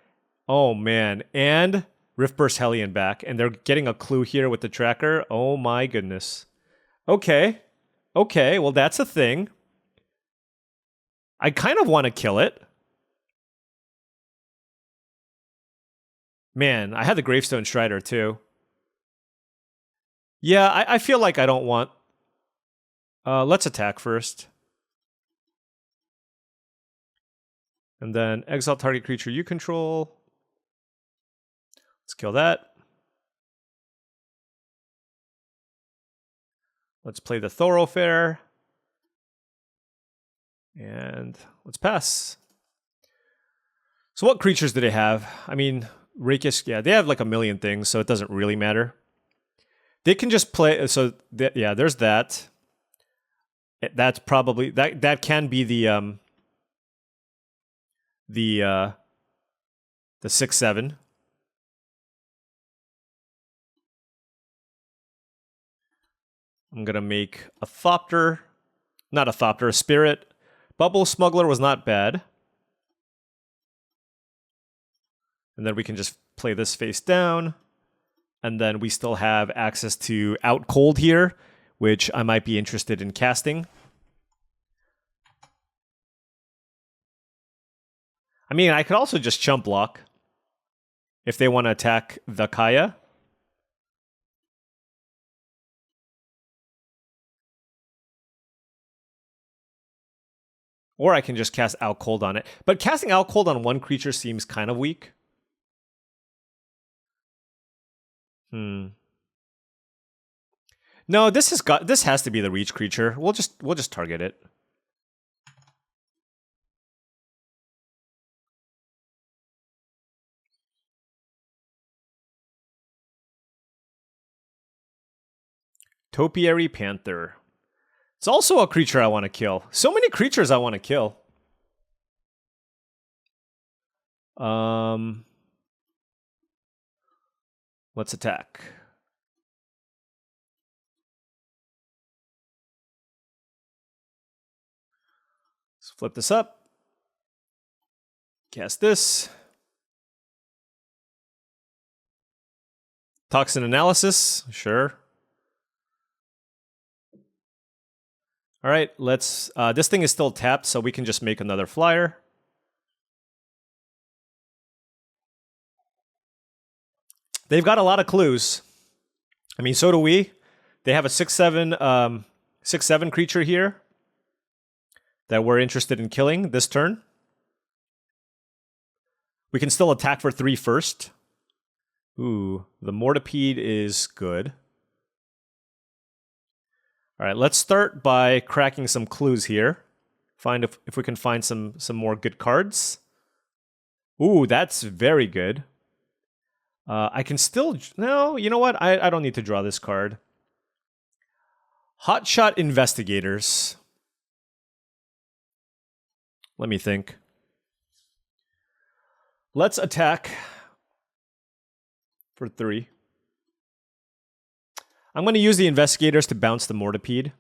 A: Oh, man. And Riftburst Hellion back. And they're getting a clue here with the tracker. Oh, my goodness. Okay. Okay, well, that's a thing. I kind of want to kill it. Man, I had the Gravestone Strider too. Yeah, I feel like I don't want... let's attack first. And then exile target creature you control. Let's kill that. Let's play the Thoroughfare. And let's pass. So what creatures do they have? I mean, Rakis, yeah, they have like a million things, so it doesn't really matter. They can just play, so yeah, there's that. That's probably, that can be the 6/7. I'm gonna make a Thopter, not a Thopter, a Spirit. Bubble Smuggler was not bad. And then we can just play this face down. And then we still have access to Out Cold here, which I might be interested in casting. I mean, I could also just chump block if they want to attack the Kaya. Or I can just cast Out Cold on it. But casting Out Cold on one creature seems kind of weak. No, this has to be the reach creature. We'll just target it. Topiary Panther. It's also a creature I want to kill. So many creatures I want to kill. Let's attack. Let's flip this up. Cast this. Toxin Analysis, sure. All right, let's... this thing is still tapped, so we can just make another flyer. They've got a lot of clues. I mean, so do we. They have a 6/7 creature here that we're interested in killing this turn. We can still attack for 3 first. Ooh, the Mortipede is good. All right, let's start by cracking some clues here. Find if we can find some more good cards. Ooh, that's very good. I can still... No, you know what? I don't need to draw this card. Hotshot Investigators. Let me think. Let's attack for 3. I'm going to use the Investigators to bounce the Mortipede.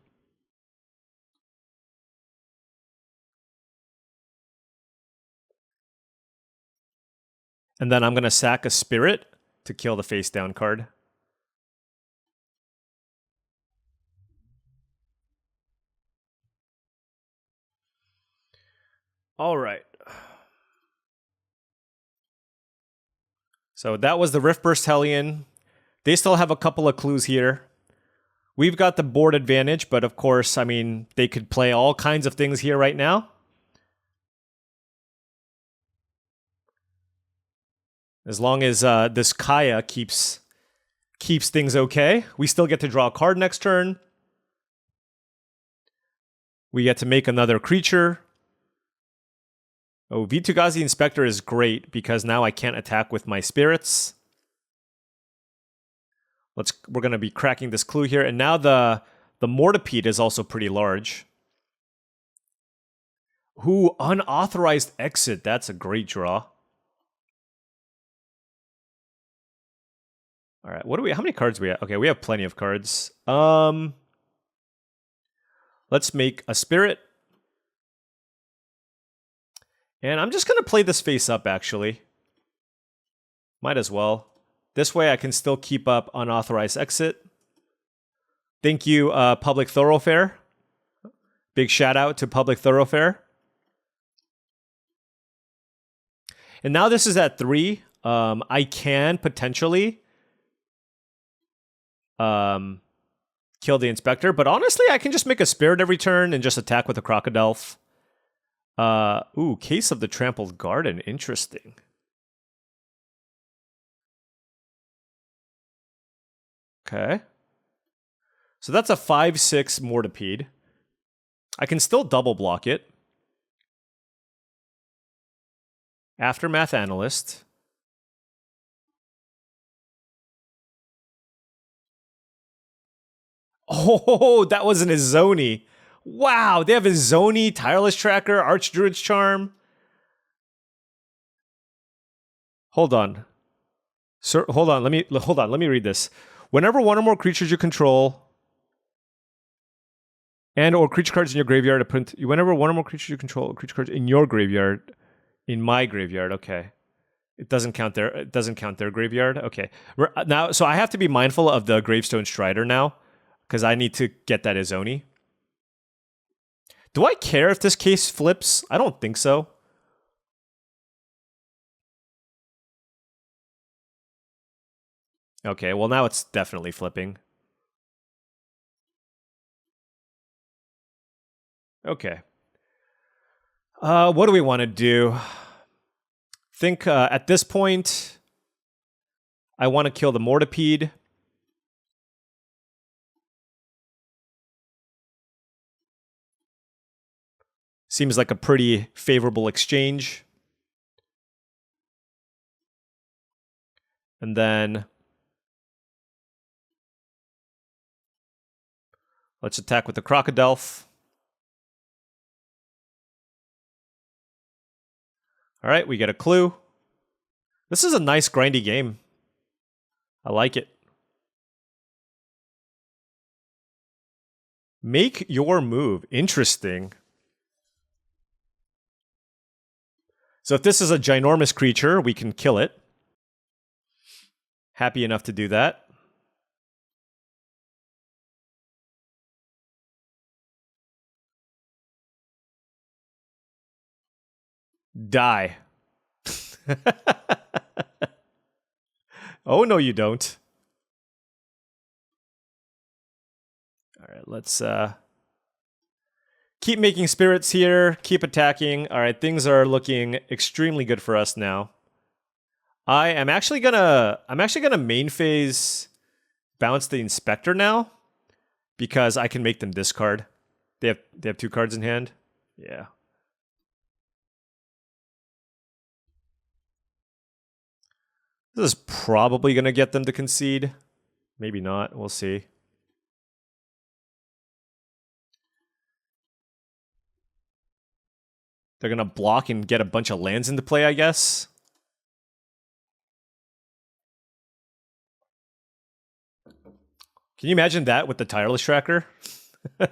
A: And then I'm going to sack a Spirit to kill the face-down card. All right. So that was the Riftburst Hellion. They still have a couple of clues here. We've got the board advantage, but of course, I mean, they could play all kinds of things here right now. As long as this Kaya keeps things okay. We still get to draw a card next turn. We get to make another creature. Oh, Vitu-Ghazi Inspector is great because now I can't attack with my spirits. We're going to be cracking this clue here. And now the Mortipede is also pretty large. Ooh, Unauthorized Exit. That's a great draw. All right, how many cards do we have? Okay, we have plenty of cards. Let's make a Spirit. And I'm just going to play this face up, actually. Might as well. This way I can still keep up Unauthorized Exit. Thank you, Public Thoroughfare. Big shout out to Public Thoroughfare. And now this is at 3. I can potentially kill the Inspector, but honestly, I can just make a Spirit every turn and just attack with a Crocodile. Ooh, Case of the Trampled Garden. Interesting. Okay. So that's a 5/6 Mortipede. I can still double block it. Aftermath Analyst. Oh, that was an Izoni. Wow, they have Izoni, Tireless Tracker, Archdruid's Charm. Hold on. Sir, hold on, let me read this. Whenever one or more creatures you control and or creature cards in your graveyard, whenever one or more creatures you control, creature cards in your graveyard, in my graveyard, okay. It doesn't count their graveyard. Okay. Now, so I have to be mindful of the Gravestone Strider now, because I need to get that Izoni. Do I care if this case flips? I don't think so. Okay, well now it's definitely flipping. Okay. What do we want to do? Think at this point, I want to kill the Mortipede. Seems like a pretty favorable exchange. And then let's attack with the Crocodile. All right, we get a clue. This is a nice grindy game. I like it. Make your move. Interesting. So if this is a ginormous creature, we can kill it. Happy enough to do that. Die. Oh, no, you don't. All right, let's keep making spirits here, keep attacking. All right, things are looking extremely good for us now. I'm actually gonna main phase bounce the Inspector now because I can make them discard. They have 2 cards in hand. Yeah. This is probably going to get them to concede. Maybe not. We'll see. They're going to block and get a bunch of lands into play, I guess. Can you imagine that with the Tireless Tracker? So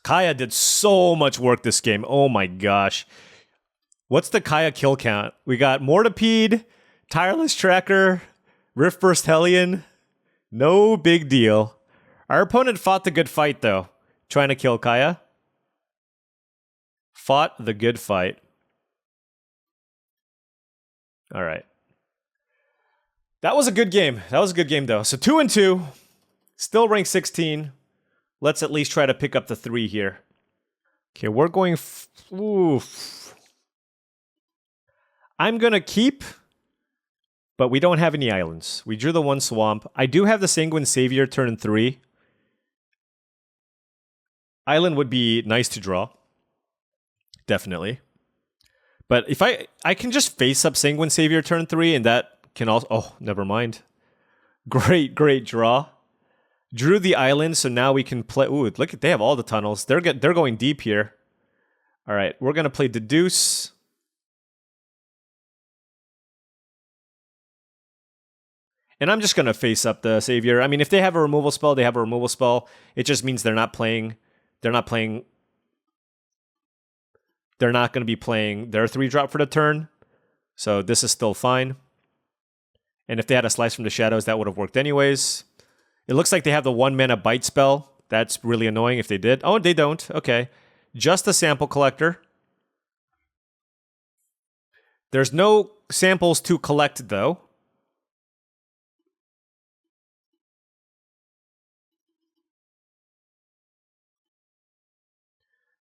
A: Kaya did so much work this game. Oh my gosh. What's the Kaya kill count? We got Mortipede, Tireless Tracker, Riftburst Hellion. No big deal. Our opponent fought the good fight, though. Trying to kill Kaya. Fought the good fight. All right. That was a good game. That was a good game, though. So 2-2. Still ranked 16. Let's at least try to pick up the 3 here. Okay, we're going... Oof. I'm going to keep, but we don't have any islands. We drew the 1 swamp. I do have the Sanguine Savior turn 3. Island would be nice to draw. Definitely. But if I can just face up Sanguine Savior turn 3, and that can also... Oh, never mind. Great draw. Drew the island, so now we can play... Ooh, look, they have all the tunnels. They're going deep here. All right, we're going to play Deduce. And I'm just going to face up the Savior. I mean, if they have a removal spell, they have a removal spell. It just means they're not going to be playing their 3-drop for the turn. So this is still fine. And if they had a Slice from the Shadows, that would have worked anyways. It looks like they have the 1-mana Bite spell. That's really annoying if they did. Oh, they don't. Okay. Just a Sample Collector. There's no samples to collect, though.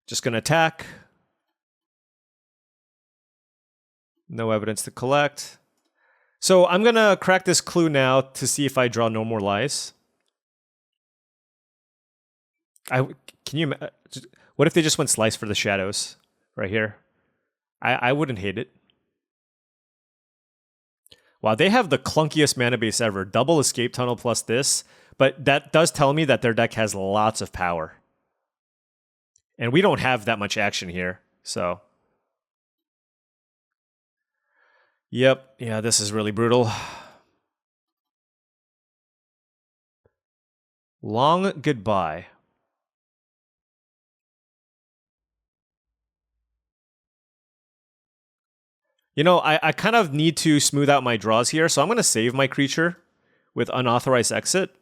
A: Just going to attack. No evidence to collect. So I'm going to crack this clue now to see if I draw No More Lies. What if they just went Slice for the Shadows right here? I wouldn't hate it. Wow, they have the clunkiest mana base ever. Double Escape Tunnel plus this. But that does tell me that their deck has lots of power. And we don't have that much action here, so... Yep, yeah, this is really brutal. Long goodbye. You know, I kind of need to smooth out my draws here, so I'm going to save my creature with Unauthorized Exit.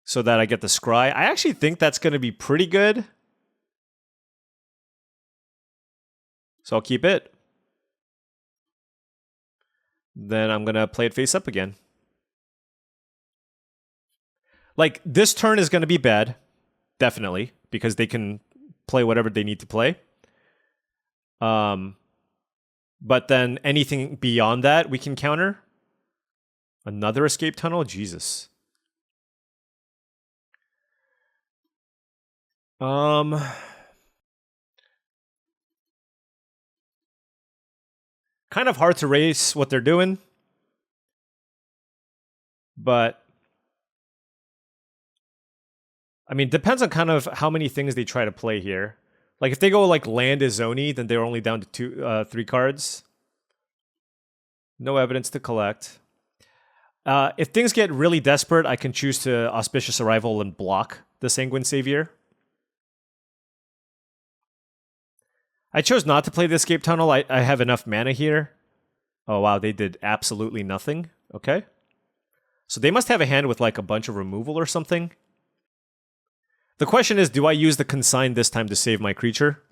A: So that I get the Scry. I actually think that's going to be pretty good. So I'll keep it. Then I'm going to play it face up again. Like, this turn is going to be bad. Definitely. Because they can play whatever they need to play. But then anything beyond that, we can counter. Another Escape Tunnel? Jesus. Kind of hard to race what they're doing. But I mean, depends on kind of how many things they try to play here. Like if they go like land is Zoni, then they're only down to 3 cards. No evidence to collect. If things get really desperate, I can choose to Auspicious Arrival and block the Sanguine Savior. I chose not to play the Escape Tunnel. I have enough mana here. Oh, wow. They did absolutely nothing. Okay. So they must have a hand with like a bunch of removal or something. The question is, do I use the consign this time to save my creature?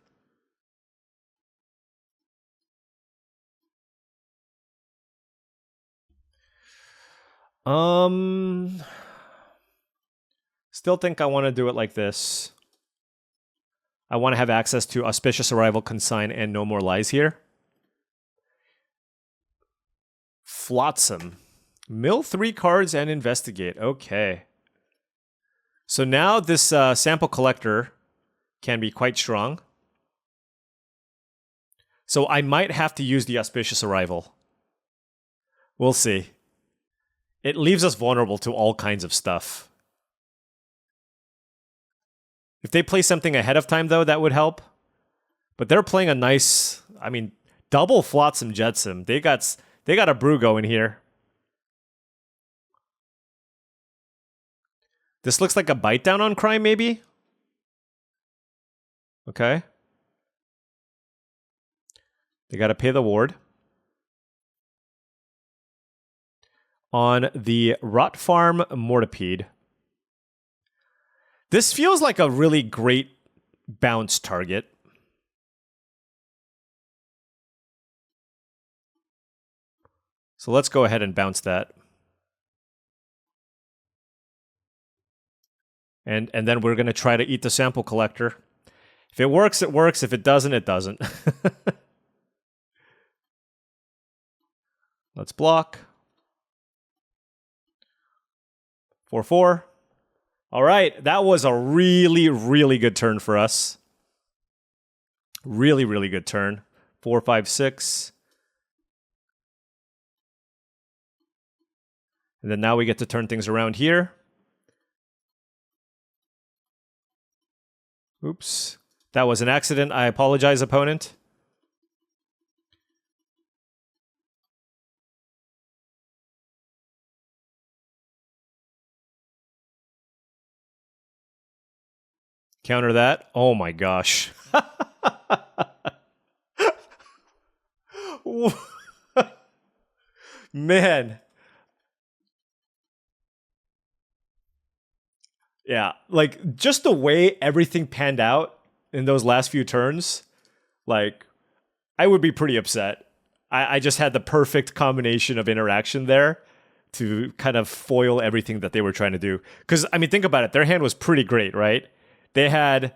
A: Still think I want to do it like this. I want to have access to Auspicious Arrival, Consign, and No More Lies here. Flotsam. Mill 3 cards and investigate. Okay. So now this sample collector can be quite strong. So I might have to use the Auspicious Arrival. We'll see. It leaves us vulnerable to all kinds of stuff. If they play something ahead of time, though, that would help. But they're playing a nice, I mean, double Flotsam Jetsam. They got a brew going here. This looks like a bite down on crime, maybe? Okay. They got to pay the ward. On the Rot Farm Mortipede. This feels like a really great bounce target. So let's go ahead and bounce that. And then we're going to try to eat the sample collector. If it works, it works. If it doesn't, it doesn't. Let's block. 4/4. All right, that was a really, really good turn for us. Really, really good turn. 4, 5, 6. And then now we get to turn things around here. Oops. That was an accident. I apologize, opponent. Counter that. Oh my gosh. Man. Yeah, like just the way everything panned out in those last few turns, like I would be pretty upset. I just had the perfect combination of interaction there to kind of foil everything that they were trying to do. Because, I mean, think about it. Their hand was pretty great, right? They had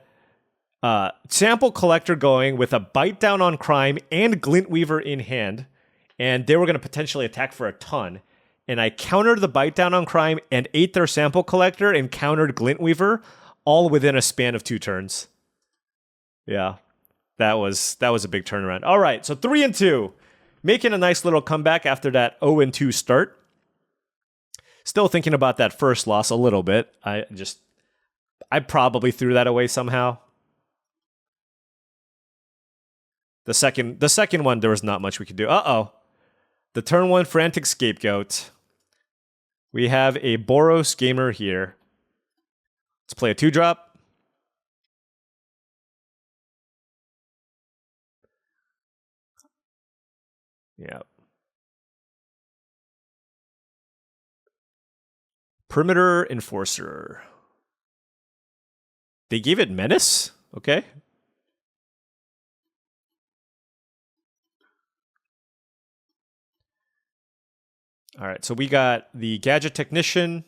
A: Sample Collector going with a Bite Down on Crime and Glintweaver in hand, and they were going to potentially attack for a ton. And I countered the Bite Down on Crime and ate their Sample Collector and countered Glintweaver all within a span of 2 turns. Yeah, that was a big turnaround. All right, so 3-2. Making a nice little comeback after that 0-2 start. Still thinking about that first loss a little bit. I probably threw that away somehow. The second one, there was not much we could do. Uh-oh. The turn 1 Frantic Scapegoat. We have a Boros Gamer here. Let's play a 2-drop. Yeah. Perimeter Enforcer. They gave it Menace? Okay. All right, so we got the Gadget Technician.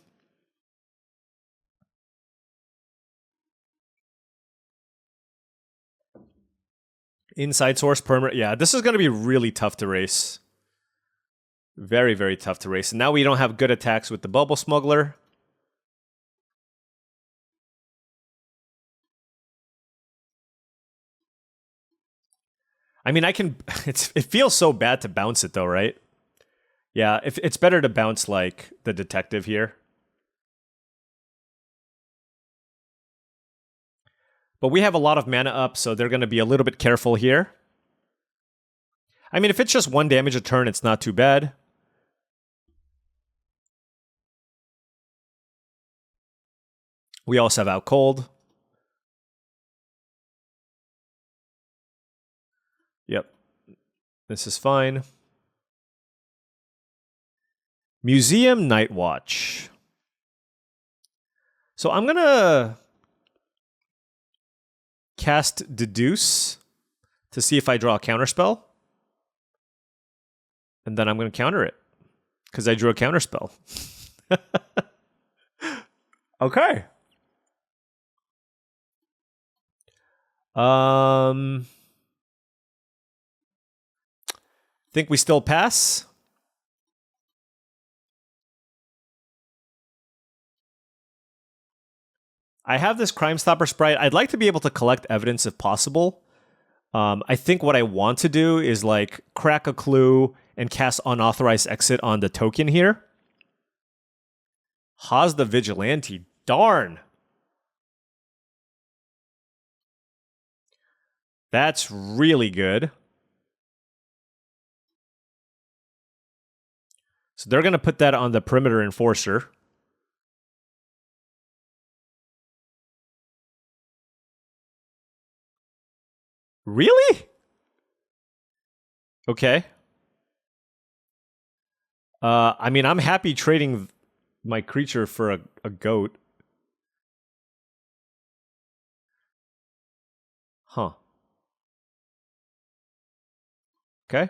A: Inside Source Permanent. Yeah, this is going to be really tough to race. Very, very tough to race. And now we don't have good attacks with the Bubble Smuggler. I mean, it feels so bad to bounce it though, right? Yeah, it's better to bounce like the Detective here. But we have a lot of mana up, so they're going to be a little bit careful here. I mean, if it's just 1 damage a turn, it's not too bad. We also have Out Cold. Yep. This is fine. Museum Night Watch. So I'm gonna cast Deduce to see if I draw a counterspell. And then I'm going to counter it because I drew a counterspell. Okay. Think we still pass? I have this Crime Stopper sprite. I'd like to be able to collect evidence if possible. I think what I want to do is like crack a clue and cast Unauthorized Exit on the token here. Ha's the Vigilante. Darn. That's really good. So they're going to put that on the Perimeter Enforcer. Really? Okay. I mean, I'm happy trading my creature for a goat. Huh. Okay.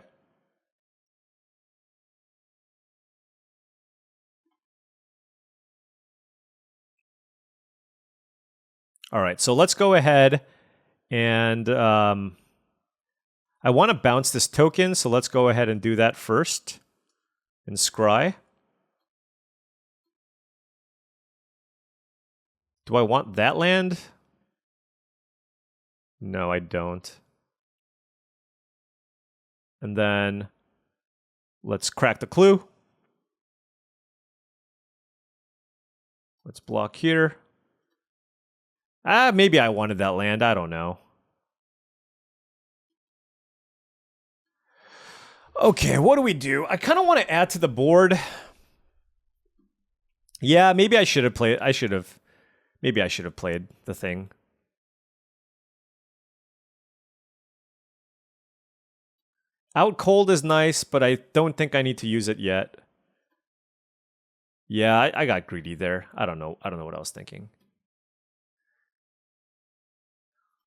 A: All right, so let's go ahead and I want to bounce this token, so let's go ahead and do that first. And scry. Do I want that land? No, I don't. And then let's crack the clue. Let's block here. Maybe I wanted that land. I don't know. Okay, what do we do? I kind of want to add to the board. Yeah, maybe I should have played. Maybe I should have played the thing. Out cold is nice, but I don't think I need to use it yet. Yeah, I got greedy there. I don't know what I was thinking.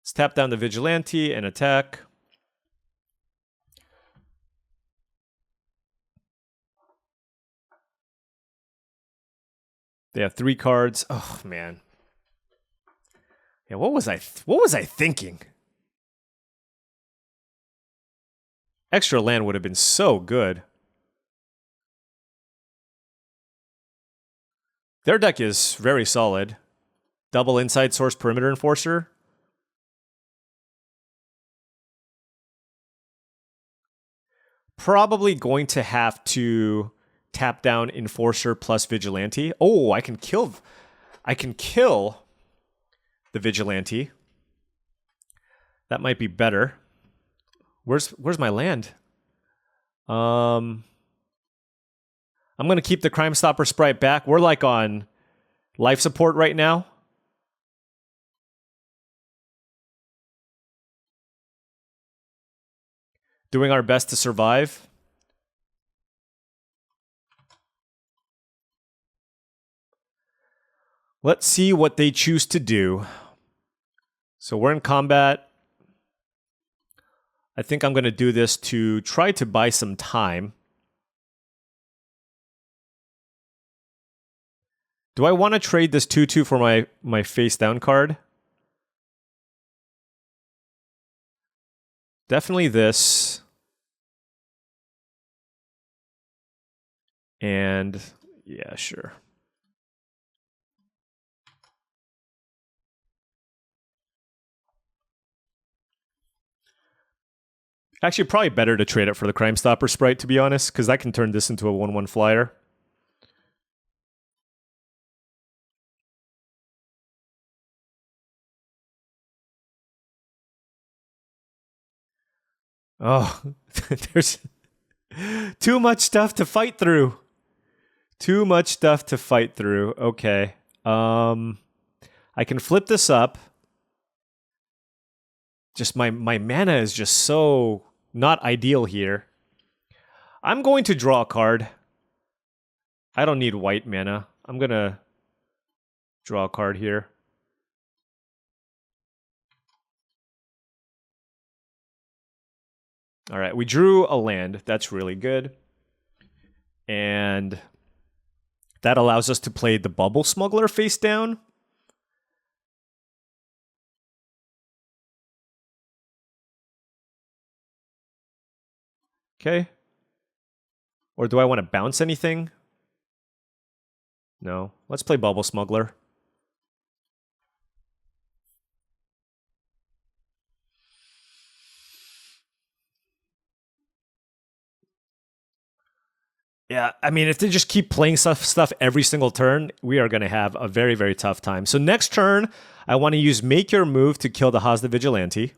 A: Let's tap down the Vigilante and attack. They have 3 cards. Oh man. Yeah, what was I thinking? Extra land would have been so good. Their deck is very solid. Double Inside Source Perimeter Enforcer. Probably going to have to tap down Enforcer plus Vigilante. Oh, I can kill the Vigilante. That might be better. Where's my land? I'm gonna keep the Crime Stopper sprite back. We're like on life support right now. Doing our best to survive. Let's see what they choose to do. So we're in combat. I think I'm going to do this to try to buy some time. Do I want to trade this 2/2 for my face down card? Definitely this. And yeah, sure. Actually, probably better to trade it for the Crime Stopper sprite, to be honest, because I can turn this into a 1/1 flyer. Oh, there's too much stuff to fight through. Too much stuff to fight through. Okay. I can flip this up. Just my mana is just so not ideal here. I'm going to draw a card. I don't need white mana. I'm going to draw a card here. All right, we drew a land. That's really good. And that allows us to play the Bubble Smuggler face down. Okay. Or do I want to bounce anything? No. Let's play Bubble Smuggler. Yeah, I mean, if they just keep playing stuff every single turn, we are going to have a very, very tough time. So next turn, I want to use Make Your Move to kill the Haas the Vigilante.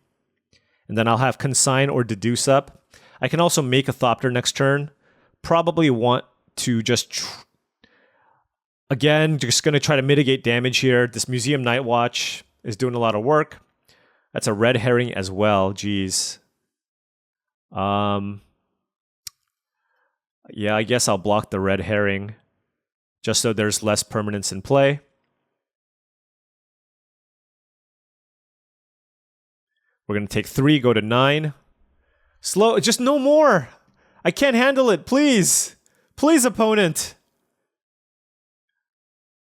A: And then I'll have Consign or Deduce up. I can also make a Thopter next turn. Probably want to just... Again, just going to try to mitigate damage here. This Museum Night Watch is doing a lot of work. That's a red herring as well. Jeez. Yeah, I guess I'll block the red herring just so there's less permanence in play. We're going to take 3, go to 9. Slow, just no more. I can't handle it, please. Please, opponent.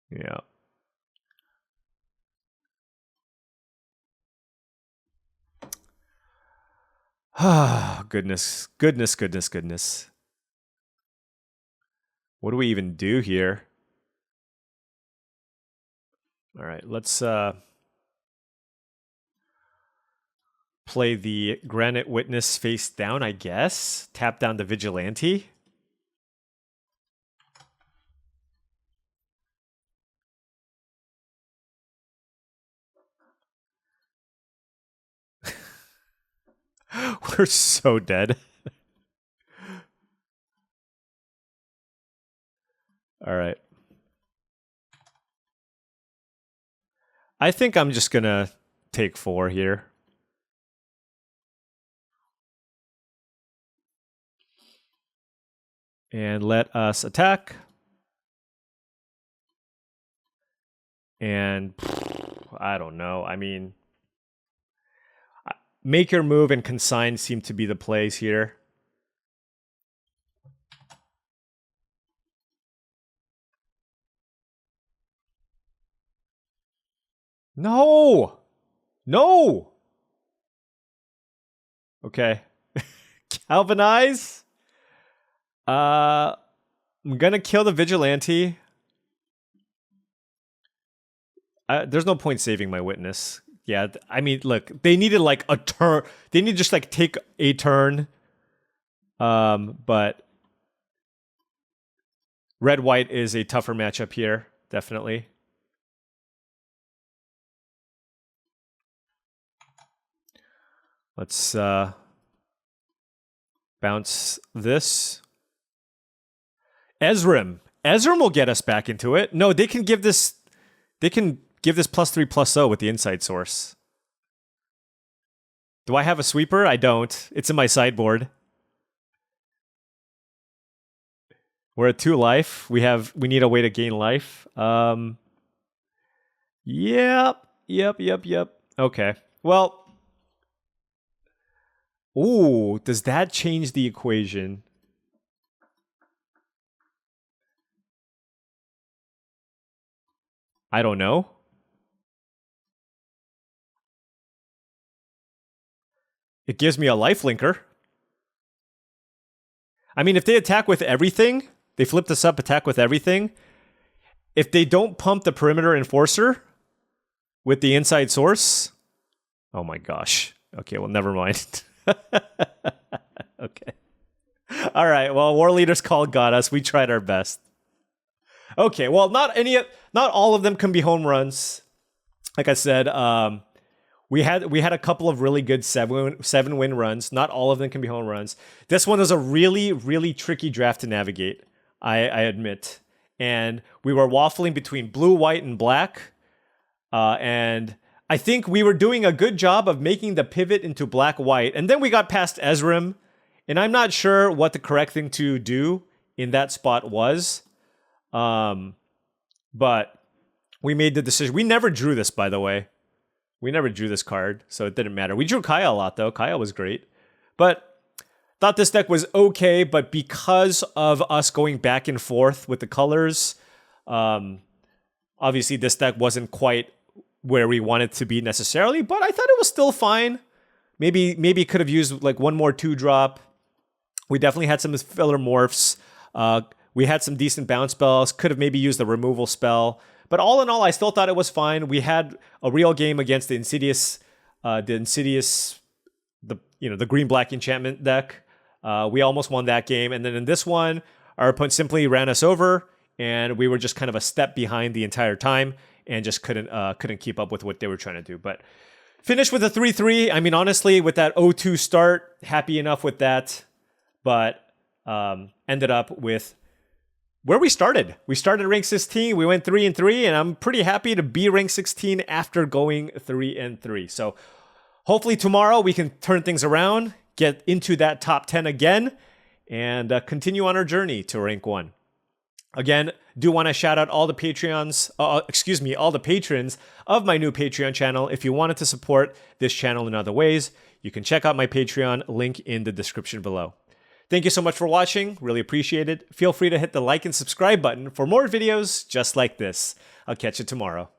A: Yeah. Ah, goodness. Goodness. What do we even do here? All right, let's play the Granite Witness face down, I guess. Tap down the Vigilante. We're so dead. All right. I think I'm just going to take 4 here. And let us attack. And I don't know. I mean, Make Your Move and Consign seem to be the plays here. No! No! Okay. Galvanize? I'm gonna kill the Vigilante. There's no point saving my Witness. Yeah, I mean, look, they needed like a turn. They need to just like take a turn. But red-white is a tougher matchup here, definitely. Let's bounce this. Ezrim. Ezrim will get us back into it. No, they can give this... They can give this +3/+0 with the Insight Source. Do I have a sweeper? I don't. It's in my sideboard. We're at 2 life. We need a way to gain life. Yep. Okay. Well... Ooh, does that change the equation? I don't know. It gives me a lifelinker. I mean, if they attack with everything, they flip this up, attack with everything. If they don't pump the Perimeter Enforcer with the Inside Source... Oh my gosh. Okay, well, never mind. Okay. All right, well, War Leader's Call got us. We tried our best. Okay, well, not all of them can be home runs. Like I said, we had a couple of really good 7-win runs. Not all of them can be home runs. This one was a really, really tricky draft to navigate, I admit. And we were waffling between blue, white, and black. And I think we were doing a good job of making the pivot into black-white. And then we got past Ezrim. And I'm not sure what the correct thing to do in that spot was. But we made the decision. We never drew this, by the way. We never drew this card, so it didn't matter. We drew Kaya a lot, though. Kaya was great. But Thought this deck was okay, but because of us going back and forth with the colors, obviously this deck wasn't quite where we wanted to be necessarily, but I thought it was still fine. Maybe could have used like one more 2-drop. We definitely had some filler morphs. We had some decent bounce spells. Could have maybe used the removal spell. But all in all, I still thought it was fine. We had a real game against the Insidious, the green-black enchantment deck. We almost won that game. And then in this one, our opponent simply ran us over, and we were just kind of a step behind the entire time and just couldn't keep up with what they were trying to do. But finished with a 3-3. I mean, honestly, with that 0-2 start, happy enough with that. But ended up with where we started. We started rank 16. We went 3-3, and I'm pretty happy to be rank 16 after going 3-3. So hopefully tomorrow we can turn things around, get into that top 10 again, and continue on our journey to rank 1. Again, do want to shout out all the all the patrons of my new Patreon channel. If you wanted to support this channel in other ways, you can check out my Patreon, link in the description below. Thank you so much for watching. Really appreciate it. Feel free to hit the like and subscribe button for more videos just like this. I'll catch you tomorrow.